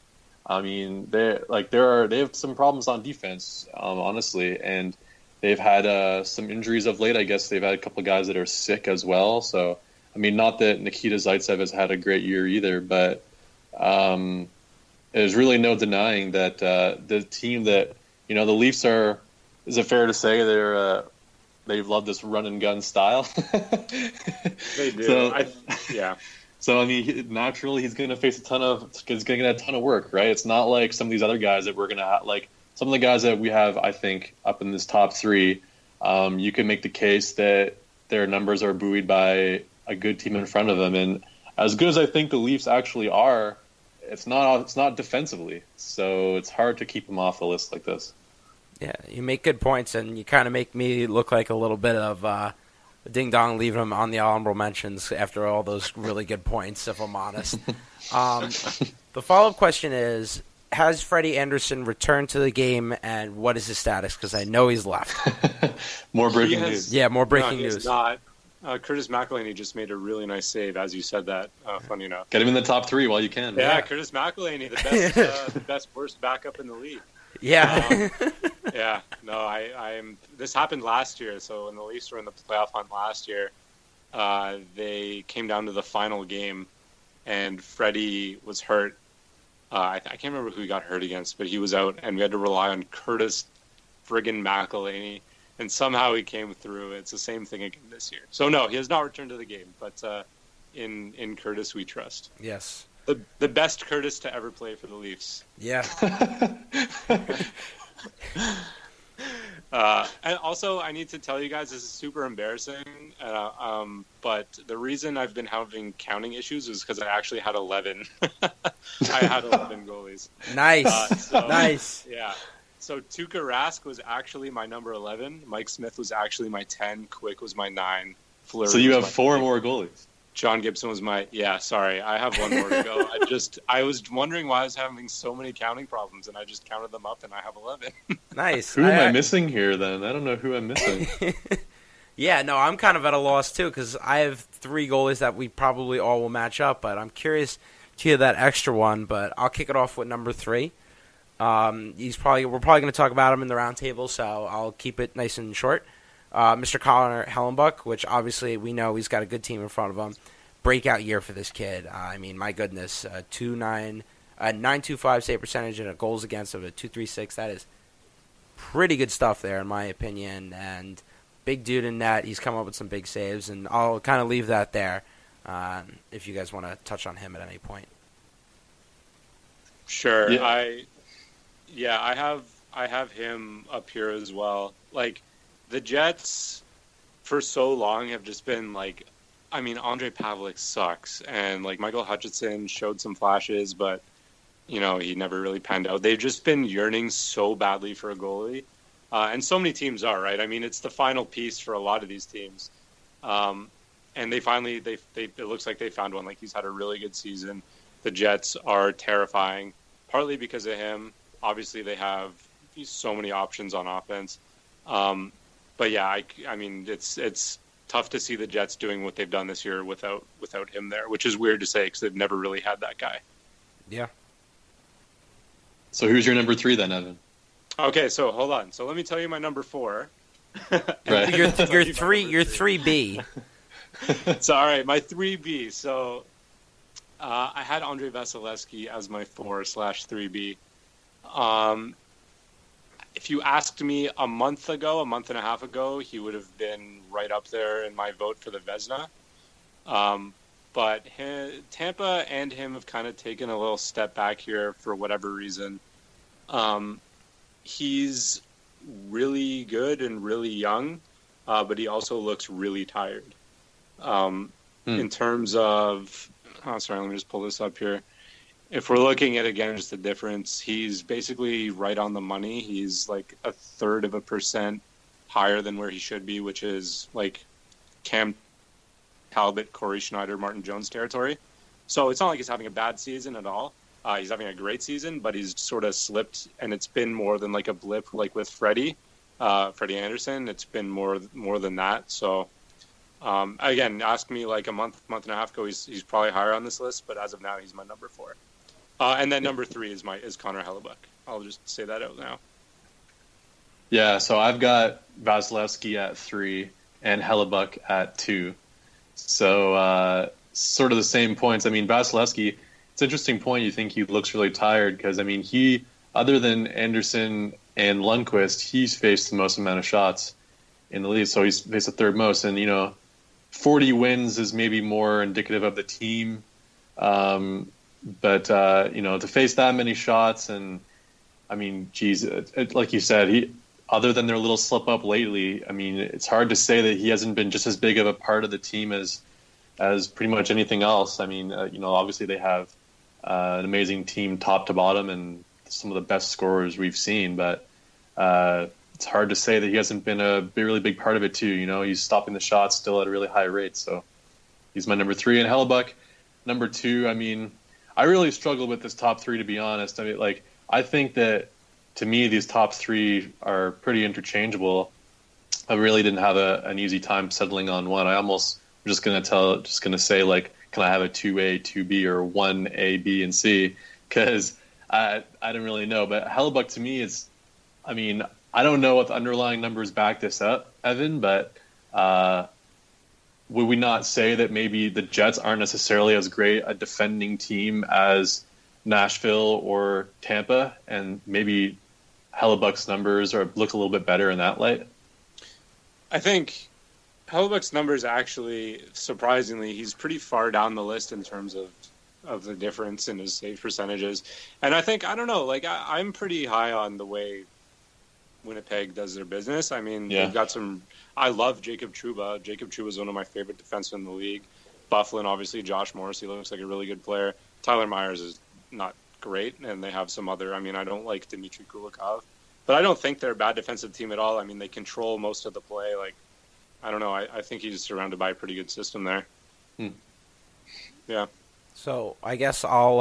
I mean, they have some problems on defense, honestly, and they've had some injuries of late. I guess they've had a couple of guys that are sick as well. So, I mean, not that Nikita Zaitsev has had a great year either, but there's really no denying that the team that the Leafs are. Is it fair to say they've loved this run and gun style? They do. So, yeah. So I mean, naturally, he's going to face a ton of work, right? It's not like some of these other guys that we're going to have. Like some of the guys that we have, I think, up in this top 3, you can make the case that their numbers are buoyed by a good team in front of them. And as good as I think the Leafs actually are, it's not defensively. So it's hard to keep them off the list like this. Yeah, you make good points, and you kind of make me look like a little bit of ding dong, leaving him on the honorable mentions after all those really good points, if I'm honest. The follow-up question is, has Freddie Anderson returned to the game, and what is his status? Because I know he's left. More breaking news. Yeah, more breaking news. He's not. Curtis McElhinney just made a really nice save, as you said that. Funny enough. Get him in the top 3 while you can. Yeah, Curtis McElhinney, the best worst backup in the league. Yeah. Yeah. No, I'm. This happened last year. So when the Leafs were in the playoff hunt last year, they came down to the final game, and Freddie was hurt. I can't remember who he got hurt against, but he was out, and we had to rely on Curtis friggin' McElhinney, and somehow he came through. It's the same thing again this year. So no, he has not returned to the game, but in Curtis we trust. Yes. The best Curtis to ever play for the Leafs. Yeah. And also, I need to tell you guys, this is super embarrassing, but the reason I've been having counting issues is because I actually had 11. I had 11 goalies. Nice. Nice. Yeah. So Tuukka Rask was actually my number 11. Mike Smith was actually my 10. Quick was my 9. Fleury so you was have my 4 8. more goalies. John Gibson was my, sorry, I have one more to go. I was wondering why I was having so many counting problems, and I just counted them up, and I have 11. Nice. Who am I missing here, then? I don't know who I'm missing. Yeah, no, I'm kind of at a loss, too, because I have 3 goalies that we probably all will match up, but I'm curious to hear that extra one, but I'll kick it off with number 3. We're probably going to talk about him in the roundtable, so I'll keep it nice and short. Mr. Connor Hellenbuck, which obviously we know he's got a good team in front of him. Breakout year for this kid. I mean, my goodness, 925 save percentage and a goals against of a 236. That is pretty good stuff there, in my opinion. And big dude in net. He's come up with some big saves, and I'll kind of leave that there if you guys want to touch on him at any point. Sure. Yeah. I have him up here as well. Like, the Jets for so long have just been like, I mean, Andre Pavlik sucks, and like Michael Hutchinson showed some flashes, but he never really panned out. They've just been yearning so badly for a goalie, and so many teams are, right? I mean, it's the final piece for a lot of these teams, and they finally it looks like they found one. Like, he's had a really good season. The Jets are terrifying, partly because of him. Obviously, they have so many options on offense. But yeah, I mean, it's tough to see the Jets doing what they've done this year without him there, which is weird to say because they've never really had that guy. Yeah. So who's your number 3 then, Evan? Okay, so hold on. So let me tell you my number 4. Right. Your 3B. So all right, my 3B. So I had Andre Vasilevsky as my 4/3B. If you asked me a month and a half ago, he would have been right up there in my vote for the Vezina. But Tampa and him have kind of taken a little step back here for whatever reason. He's really good and really young, but he also looks really tired. In terms of, sorry, let me just pull this up here. If we're looking at, again, just the difference, he's basically right on the money. He's like 1/3% higher than where he should be, which is like Cam Talbot, Corey Schneider, Martin Jones territory. So it's not like he's having a bad season at all. He's having a great season, but he's sort of slipped, and it's been more than like a blip like with Freddie Anderson. It's been more than that. So again, ask me like a month and a half ago, he's probably higher on this list, but as of now, he's my number 4. And then number 3 is Connor Hellebuck. I'll just say that out now. Yeah, so I've got Vasilevsky at 3 and Hellebuck at 2. So sort of the same points. I mean, Vasilevsky, it's an interesting point. You think he looks really tired because, I mean, he, other than Anderson and Lundqvist, he's faced the most amount of shots in the league. So he's faced the 3rd most. And, 40 wins is maybe more indicative of the team. But to face that many shots and, I mean, geez, like you said, other than their little slip up lately, I mean, it's hard to say that he hasn't been just as big of a part of the team as pretty much anything else. I mean, obviously they have an amazing team top to bottom and some of the best scorers we've seen, but it's hard to say that he hasn't been a really big part of it too. He's stopping the shots still at a really high rate. So he's my number 3. And Hellebuck, number 2, I mean, I really struggle with this top 3, to be honest. I mean, I think that, to me, these top 3 are pretty interchangeable. I really didn't have an easy time settling on one. I almost was just going to say, can I have a 2A, 2B, or 1A, B, and C? Because I didn't really know. But Hellebuck, to me, is, I mean, I don't know what the underlying numbers back this up, Evan, but would we not say that maybe the Jets aren't necessarily as great a defending team as Nashville or Tampa, and maybe Hellebuck's numbers look a little bit better in that light? I think Hellebuck's numbers actually, surprisingly, he's pretty far down the list in terms of the difference in his save percentages. And I think, I don't know, I'm pretty high on the way Winnipeg does their business. I mean, They've got some. I love Jacob Trouba. Jacob Trouba is one of my favorite defensemen in the league. Bufflin, obviously, Josh Morrissey looks like a really good player. Tyler Myers is not great, and they have some other. I mean, I don't like Dmitry Kulikov, but I don't think they're a bad defensive team at all. I mean, they control most of the play. I don't know. I think he's surrounded by a pretty good system there. Yeah. So I guess I'll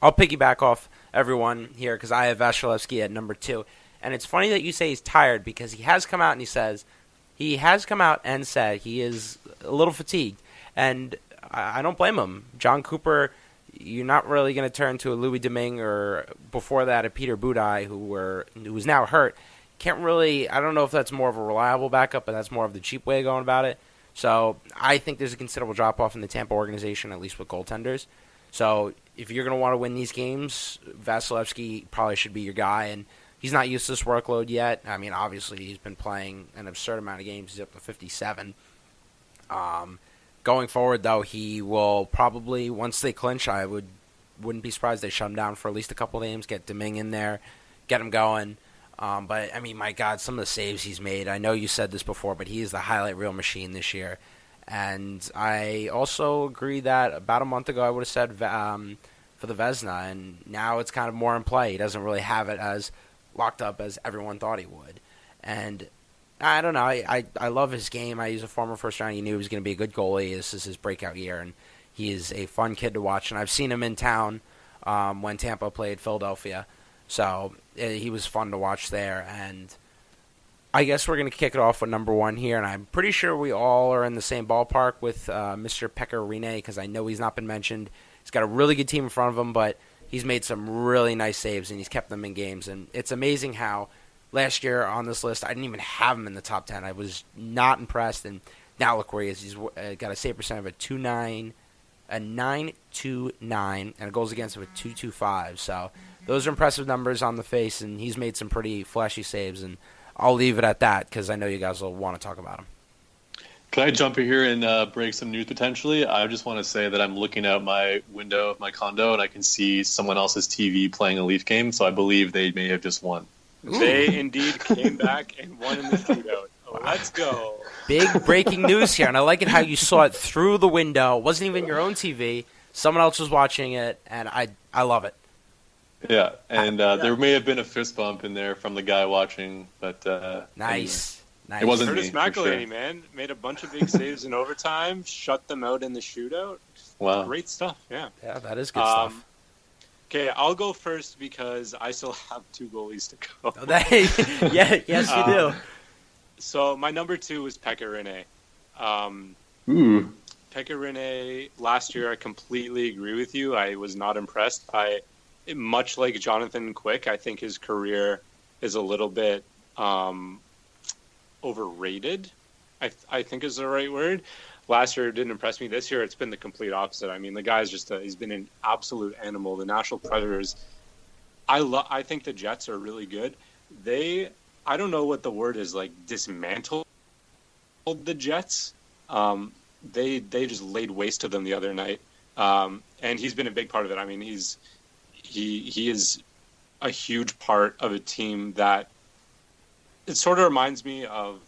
I'll piggyback off everyone here because I have Vasilevsky at number 2. And it's funny that you say he's tired because he has come out and said he is a little fatigued. And I don't blame him. John Cooper, you're not really going to turn to a Louis Domingue or before that a Peter Budaj who's now hurt. Can't really, I don't know if that's more of a reliable backup, but that's more of the cheap way of going about it. So I think there's a considerable drop-off in the Tampa organization, at least with goaltenders. So if you're going to want to win these games, Vasilevsky probably should be your guy. And he's not used to this workload yet. I mean, obviously, he's been playing an absurd amount of games. He's up to 57. Going forward, though, he will probably, once they clinch, I wouldn't be surprised they shut him down for at least a couple of games, get Domingue in there, get him going. But, I mean, my God, some of the saves he's made, I know you said this before, but he is the highlight reel machine this year. And I also agree that about a month ago I would have said for the Vezina, and now it's kind of more in play. He doesn't really have it as locked up as everyone thought he would. And I don't know. I love his game. He's a former first round. He knew he was going to be a good goalie. This is his breakout year, and he is a fun kid to watch. And I've seen him in town when Tampa played Philadelphia. So he was fun to watch there. And I guess we're going to kick it off with number one here, and I'm pretty sure we all are in the same ballpark with Mr. Pekka Rinne, because I know he's not been mentioned. He's got a really good team in front of him, but he's made some really nice saves, and he's kept them in games. And it's amazing how last year on this list, I didn't even have him in the top 10. I was not impressed, and now look where he is. He's got a save percent of a 9.29, and a goals against of a 2.25. So those are impressive numbers on the face, and he's made some pretty flashy saves, and I'll leave it at that because I know you guys will want to talk about him. Can I jump in here and break some news potentially? I just want to say that I'm looking out my window of my condo and I can see someone else's TV playing a Leaf game, so I believe they may have just won. Ooh. They indeed came back and won in the shootout. Let's go. Big breaking news here, and I like it how you saw it through the window. It wasn't even your own TV. Someone else was watching it, and I love it. Yeah, and there may have been a fist bump in there from the guy watching, but nice. It wasn't Curtis me, McElhinney, sure. Man, made a bunch of big saves in overtime, shut them out in the shootout. Wow, great stuff. Yeah, that is good stuff. Okay, I'll go first because I still have 2 goalies to go. Yes, you do. So my number 2 is Pekka Rinne. Pekka Rinne, last year I completely agree with you. I was not impressed. Much like Jonathan Quick, I think his career is a little bit overrated, I think is the right word. Last year it didn't impress me. This year it's been the complete opposite. I mean, the guy's he's been an absolute animal. The National Predators, I think the Jets are really good. I don't know what the word is, like dismantled the Jets. They just laid waste to them the other night. And he's been a big part of it. I mean, he is a huge part of a team that it sort of reminds me of.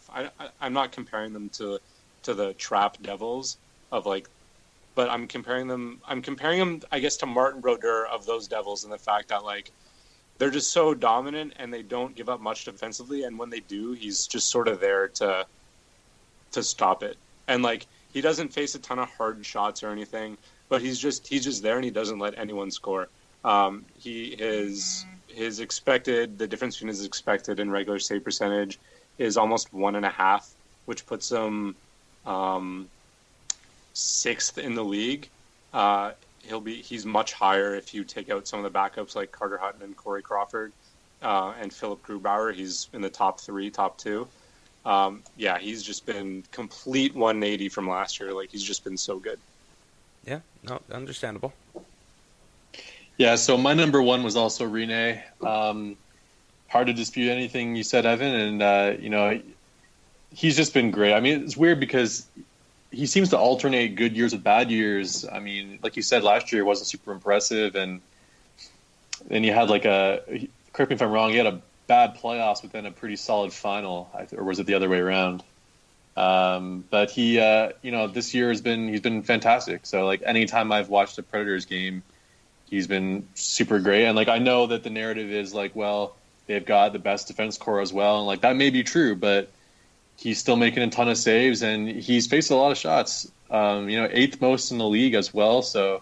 I'm not comparing them to the Trap Devils but I'm comparing them. I guess to Martin Brodeur of those Devils, and the fact that they're just so dominant and they don't give up much defensively, and when they do, he's just sort of there to stop it. And he doesn't face a ton of hard shots or anything, but he's just there and he doesn't let anyone score. His expected, the difference between his expected and regular save percentage is almost 1.5, which puts him 6th in the league. He's much higher if you take out some of the backups like Carter Hutton and Corey Crawford and Philip Grubauer. He's in the top 3, top 2. He's just been complete 180 from last year. He's just been so good. Yeah, no, understandable. Yeah, so my number 1 was also Rinne. Hard to dispute anything you said, Evan, and he's just been great. I mean, it's weird because he seems to alternate good years with bad years. I mean, like you said, last year wasn't super impressive, and then you had correct me if I'm wrong, he had a bad playoffs, but then a pretty solid final, or was it the other way around? But he, this year he's been fantastic. So anytime I've watched a Predators game, he's been super great. And I know that the narrative is they've got the best defense core as well, and that may be true, but he's still making a ton of saves, and he's faced a lot of shots. 8th most in the league as well. So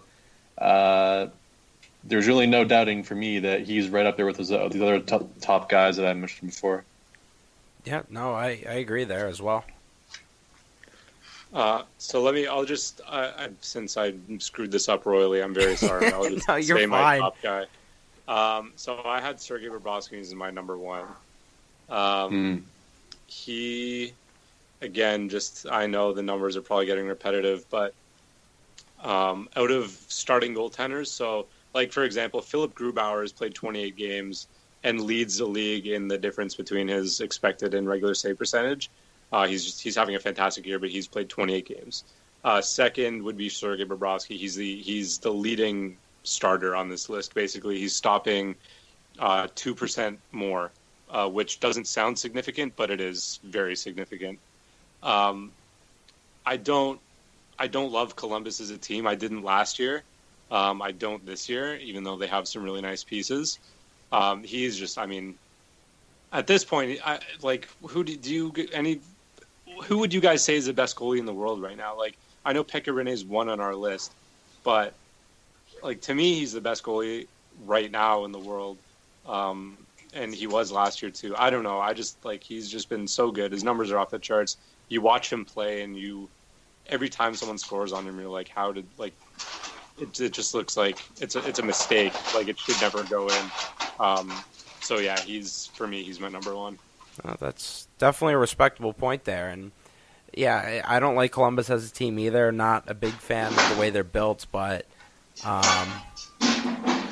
there's really no doubting for me that he's right up there with the other top guys that I mentioned before. Yeah, no, I agree there as well. I'll just, since I screwed this up royally, I'm very sorry. I'll just no, say fine. My top guy. So I had Sergei Bobrovsky as my number 1. He, again, I know the numbers are probably getting repetitive, but out of starting goaltenders, so for example, Philip Grubauer has played 28 games and leads the league in the difference between his expected and regular save percentage. He's having a fantastic year, but he's played 28 games. Second would be Sergei Bobrovsky. He's the leading starter on this list. Basically, he's stopping 2% more, which doesn't sound significant, but it is very significant. I don't love Columbus as a team. I didn't last year. I don't this year, even though they have some really nice pieces. He's just, at this point, who would you guys say is the best goalie in the world right now? I know Pekka Rinne is 1 on our list, but to me, he's the best goalie right now in the world. and he was last year too. I don't know. I just he's just been so good. His numbers are off the charts. You watch him play, and every time someone scores on him, you're like, how did it just looks like it's a mistake. Like it should never go in. So yeah, he's my number one. That's definitely a respectable point there, and yeah, I don't like Columbus as a team either. Not a big fan of the way they're built, but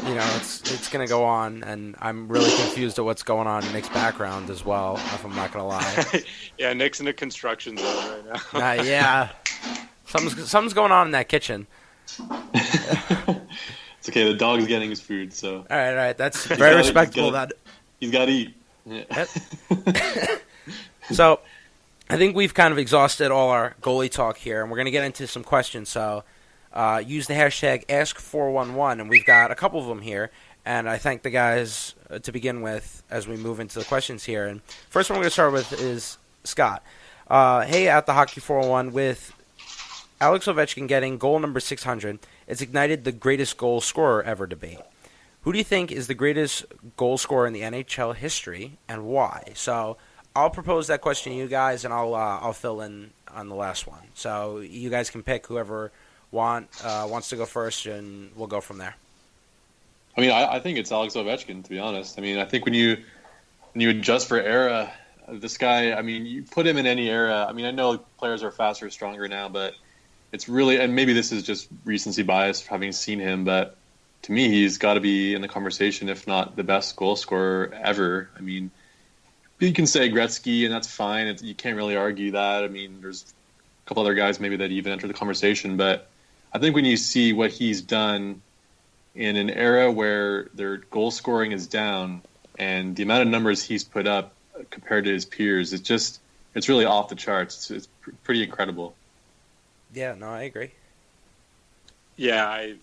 it's going to go on, and I'm really confused at what's going on in Nick's background as well, if I'm not going to lie. Yeah, Nick's in a construction zone right now. Yeah. Something's going on in that kitchen. It's okay, the dog's getting his food, so... All right, that's very respectable. He's got to eat. Yeah. So, I think we've kind of exhausted all our goalie talk here, and we're going to get into some questions, so... use the hashtag Ask411, and we've got a couple of them here. And I thank the guys to begin with as we move into the questions here. And first one we're going to start with is Scott. Hey, at the Hockey 401, with Alex Ovechkin getting goal number 600, it's ignited the greatest goal scorer ever debate. Who do you think is the greatest goal scorer in the NHL history, and why? So I'll propose that question to you guys, and I'll fill in on the last one. So you guys can pick whoever wants to go first, and we'll go from there. I mean, I think it's Alex Ovechkin, to be honest. I mean, I think when you adjust for era, this guy, I mean, you put him in any era. I mean, I know players are faster, stronger now, but it's really, and maybe this is just recency bias for having seen him, but to me, he's got to be in the conversation, if not the best goal scorer ever. I mean, you can say Gretzky, and that's fine. You can't really argue that. I mean, there's a couple other guys maybe that even enter the conversation, but I think when you see what he's done in an era where their goal scoring is down and the amount of numbers he's put up compared to his peers, it's really off the charts. It's pretty incredible. Yeah, no, I agree. Yeah,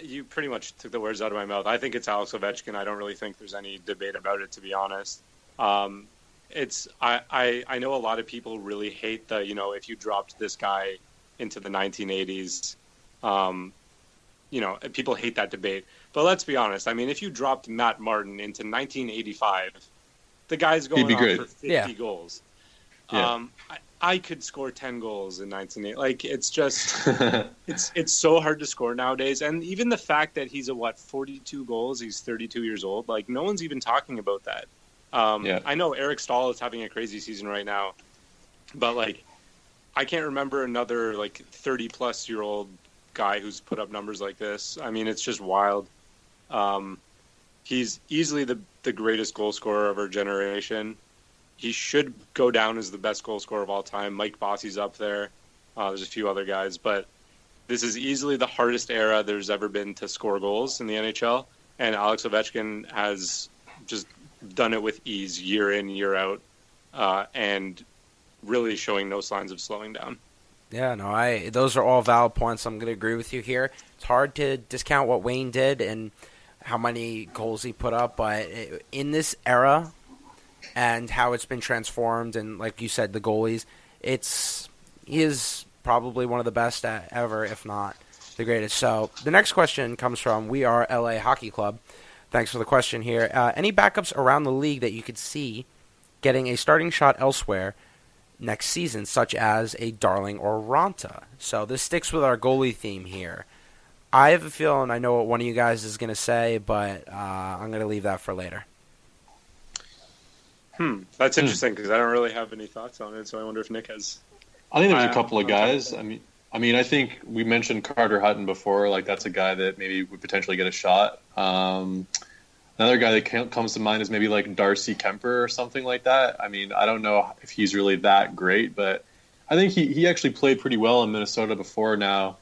you pretty much took the words out of my mouth. I think it's Alex Ovechkin. I don't really think there's any debate about it, to be honest. I know a lot of people really hate if you dropped this guy into the 1980s, people hate that debate. But let's be honest. I mean, if you dropped Matt Martin into 1985, the guy's going on for 50 goals. Yeah. I could score 10 goals in 1980. Like, it's just, it's so hard to score nowadays. And even the fact that he's 42 goals, he's 32 years old. Like, no one's even talking about that. I know Eric Stahl is having a crazy season right now, but I can't remember another 30-plus-year-old guy who's put up numbers like this. I mean, it's just wild. He's easily the greatest goal scorer of our generation. He should go down as the best goal scorer of all time. Mike Bossy's up there. There's a few other guys, but this is easily the hardest era there's ever been to score goals in the NHL, and Alex Ovechkin has just done it with ease year in, year out, and really showing no signs of slowing down. Yeah, no, those are all valid points. I'm going to agree with you here. It's hard to discount what Wayne did and how many goals he put up, but in this era and how it's been transformed, and like you said, the goalies, he is probably one of the best ever, if not the greatest. So the next question comes from We Are LA Hockey Club. Thanks for the question here. Any backups around the league that you could see getting a starting shot elsewhere next season, such as a Darling or Ronta? So this sticks with our goalie theme here. I have a feeling I know what one of you guys is going to say, but I'm going to leave that for later. That's interesting because I don't really have any thoughts on it, so I wonder if Nick has. I think there's a couple of guys. I mean, I think we mentioned Carter Hutton before. That's a guy that maybe would potentially get a shot. Another guy that comes to mind is maybe Darcy Kemper or something like that. I mean, I don't know if he's really that great, but I think he actually played pretty well in Minnesota before now.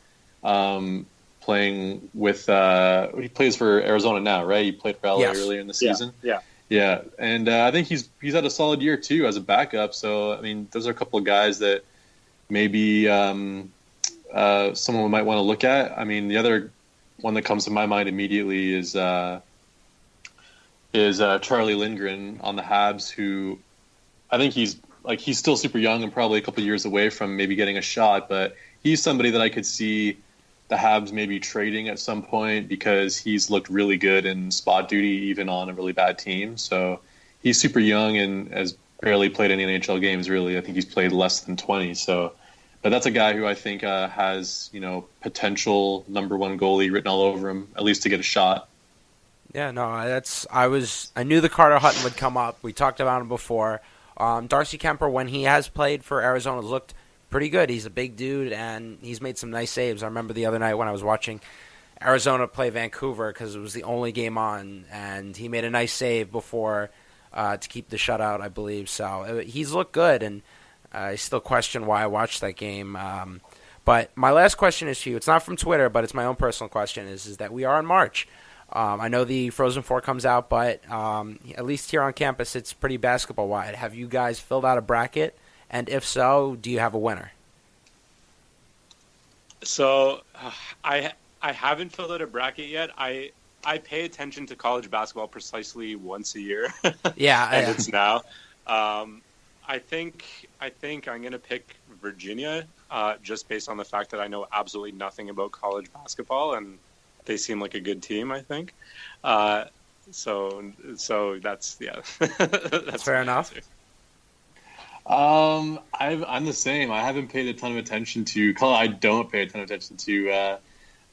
Playing with he plays for Arizona now, right? He played for LA earlier in the season. Yeah, and I think he's had a solid year too as a backup. So I mean, those are a couple of guys that maybe someone might want to look at. I mean, the other one that comes to my mind immediately is Charlie Lindgren on the Habs, who I think he's still super young and probably a couple of years away from maybe getting a shot, but he's somebody that I could see the Habs maybe trading at some point because he's looked really good in spot duty, even on a really bad team. So he's super young and has barely played any NHL games, really. I think he's played less than 20. So, but that's a guy who I think has, potential number one goalie written all over him, at least to get a shot. Yeah, no, I knew the Carter Hutton would come up. We talked about him before. Darcy Kemper, when he has played for Arizona, looked pretty good. He's a big dude, and he's made some nice saves. I remember the other night when I was watching Arizona play Vancouver because it was the only game on, and he made a nice save before to keep the shutout, I believe. So he's looked good, and I still question why I watched that game. But my last question is to you. It's not from Twitter, but it's my own personal question, is that we are in March. I know the Frozen Four comes out, but at least here on campus, it's pretty basketball-wide. Have you guys filled out a bracket? And if so, do you have a winner? So I haven't filled out a bracket yet. I pay attention to college basketball precisely once a year. Yeah. And it's now. I think I'm going to pick Virginia just based on the fact that I know absolutely nothing about college basketball, and they seem like a good team, I think. So that's that's fair enough. Answer. I'm the same. I haven't paid a ton of attention to college. I don't pay a ton of attention to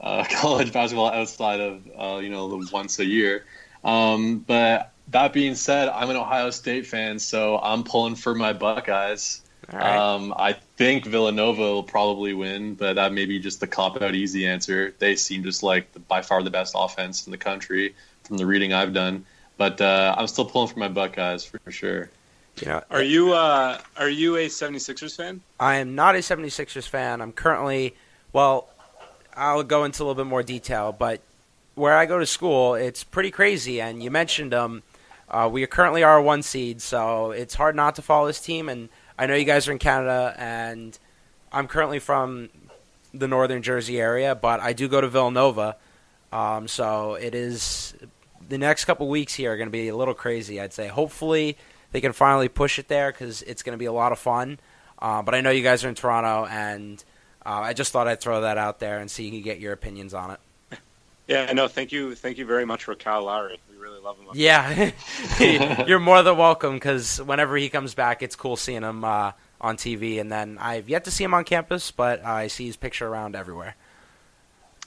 college basketball outside of the once a year. But that being said, I'm an Ohio State fan, so I'm pulling for my Buckeyes. All right. I think Villanova will probably win, but that may be just the cop-out easy answer. They seem just like by far the best offense in the country from the reading I've done. But I'm still pulling for my Buckeyes for sure. Are you a 76ers fan? I am not a 76ers fan. I'm currently, I'll go into a little bit more detail, but where I go to school, it's pretty crazy. And you mentioned them. We currently are a 1 seed, so it's hard not to follow this team. And I know you guys are in Canada, and I'm currently from the northern Jersey area, but I do go to Villanova. So it is the next couple weeks here are going to be a little crazy, I'd say. Hopefully they can finally push it there because it's going to be a lot of fun. But I know you guys are in Toronto, and I just thought I'd throw that out there and see if you can get your opinions on it. Yeah, no, thank you very much for Kyle Lowry. We really love him. Yeah, you're more than welcome because whenever he comes back, it's cool seeing him on TV. And then I've yet to see him on campus, but I see his picture around everywhere.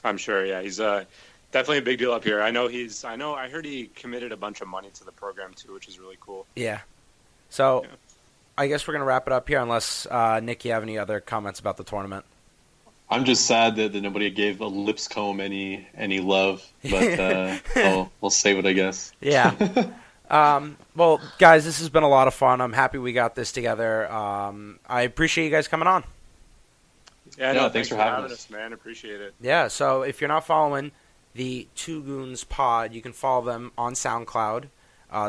I'm sure. Yeah, he's definitely a big deal up here. I heard he committed a bunch of money to the program too, which is really cool. Yeah. So, yeah. I guess we're gonna wrap it up here, unless Nick, you have any other comments about the tournament. I'm just sad that nobody gave a Lipscomb any love, but we'll save it, I guess. Yeah. Well, guys, this has been a lot of fun. I'm happy we got this together. I appreciate you guys coming on. Yeah, no, thanks for having us, man. Appreciate it. Yeah, so if you're not following the Two Goons Pod, you can follow them on SoundCloud.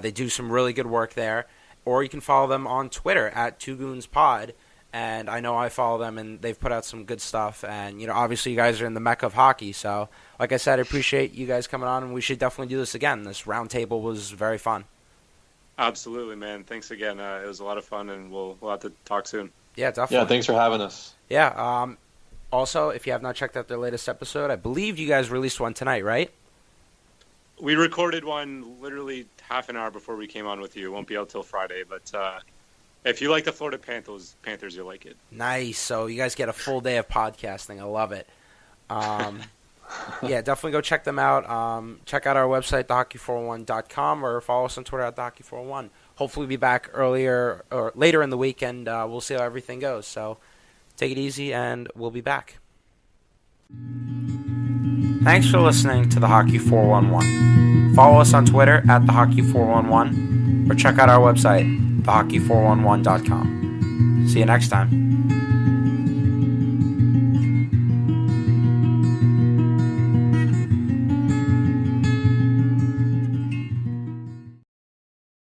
They do some really good work there. Or you can follow them on Twitter at Two Goons Pod. And I know I follow them, and they've put out some good stuff. And, obviously you guys are in the mecca of hockey. So, like I said, I appreciate you guys coming on, and we should definitely do this again. This roundtable was very fun. Absolutely, man. Thanks again. It was a lot of fun, and we'll have to talk soon. Yeah, definitely. Yeah, thanks for having us. Yeah. Also, if you have not checked out their latest episode, I believe you guys released one tonight, right? We recorded one literally half an hour before we came on with you. It won't be out till Friday, but if you like the Florida Panthers, you'll like it. Nice. So you guys get a full day of podcasting. I love it. Yeah, definitely go check them out. Check out our website, thehockey401.com, or follow us on Twitter at thehockey401. Hopefully we'll be back earlier or later in the week, and we'll see how everything goes. So take it easy, and we'll be back. Thanks for listening to the Hockey 411. Follow us on Twitter at the Hockey 411, or check out our website, thehockey411.com. See you next time.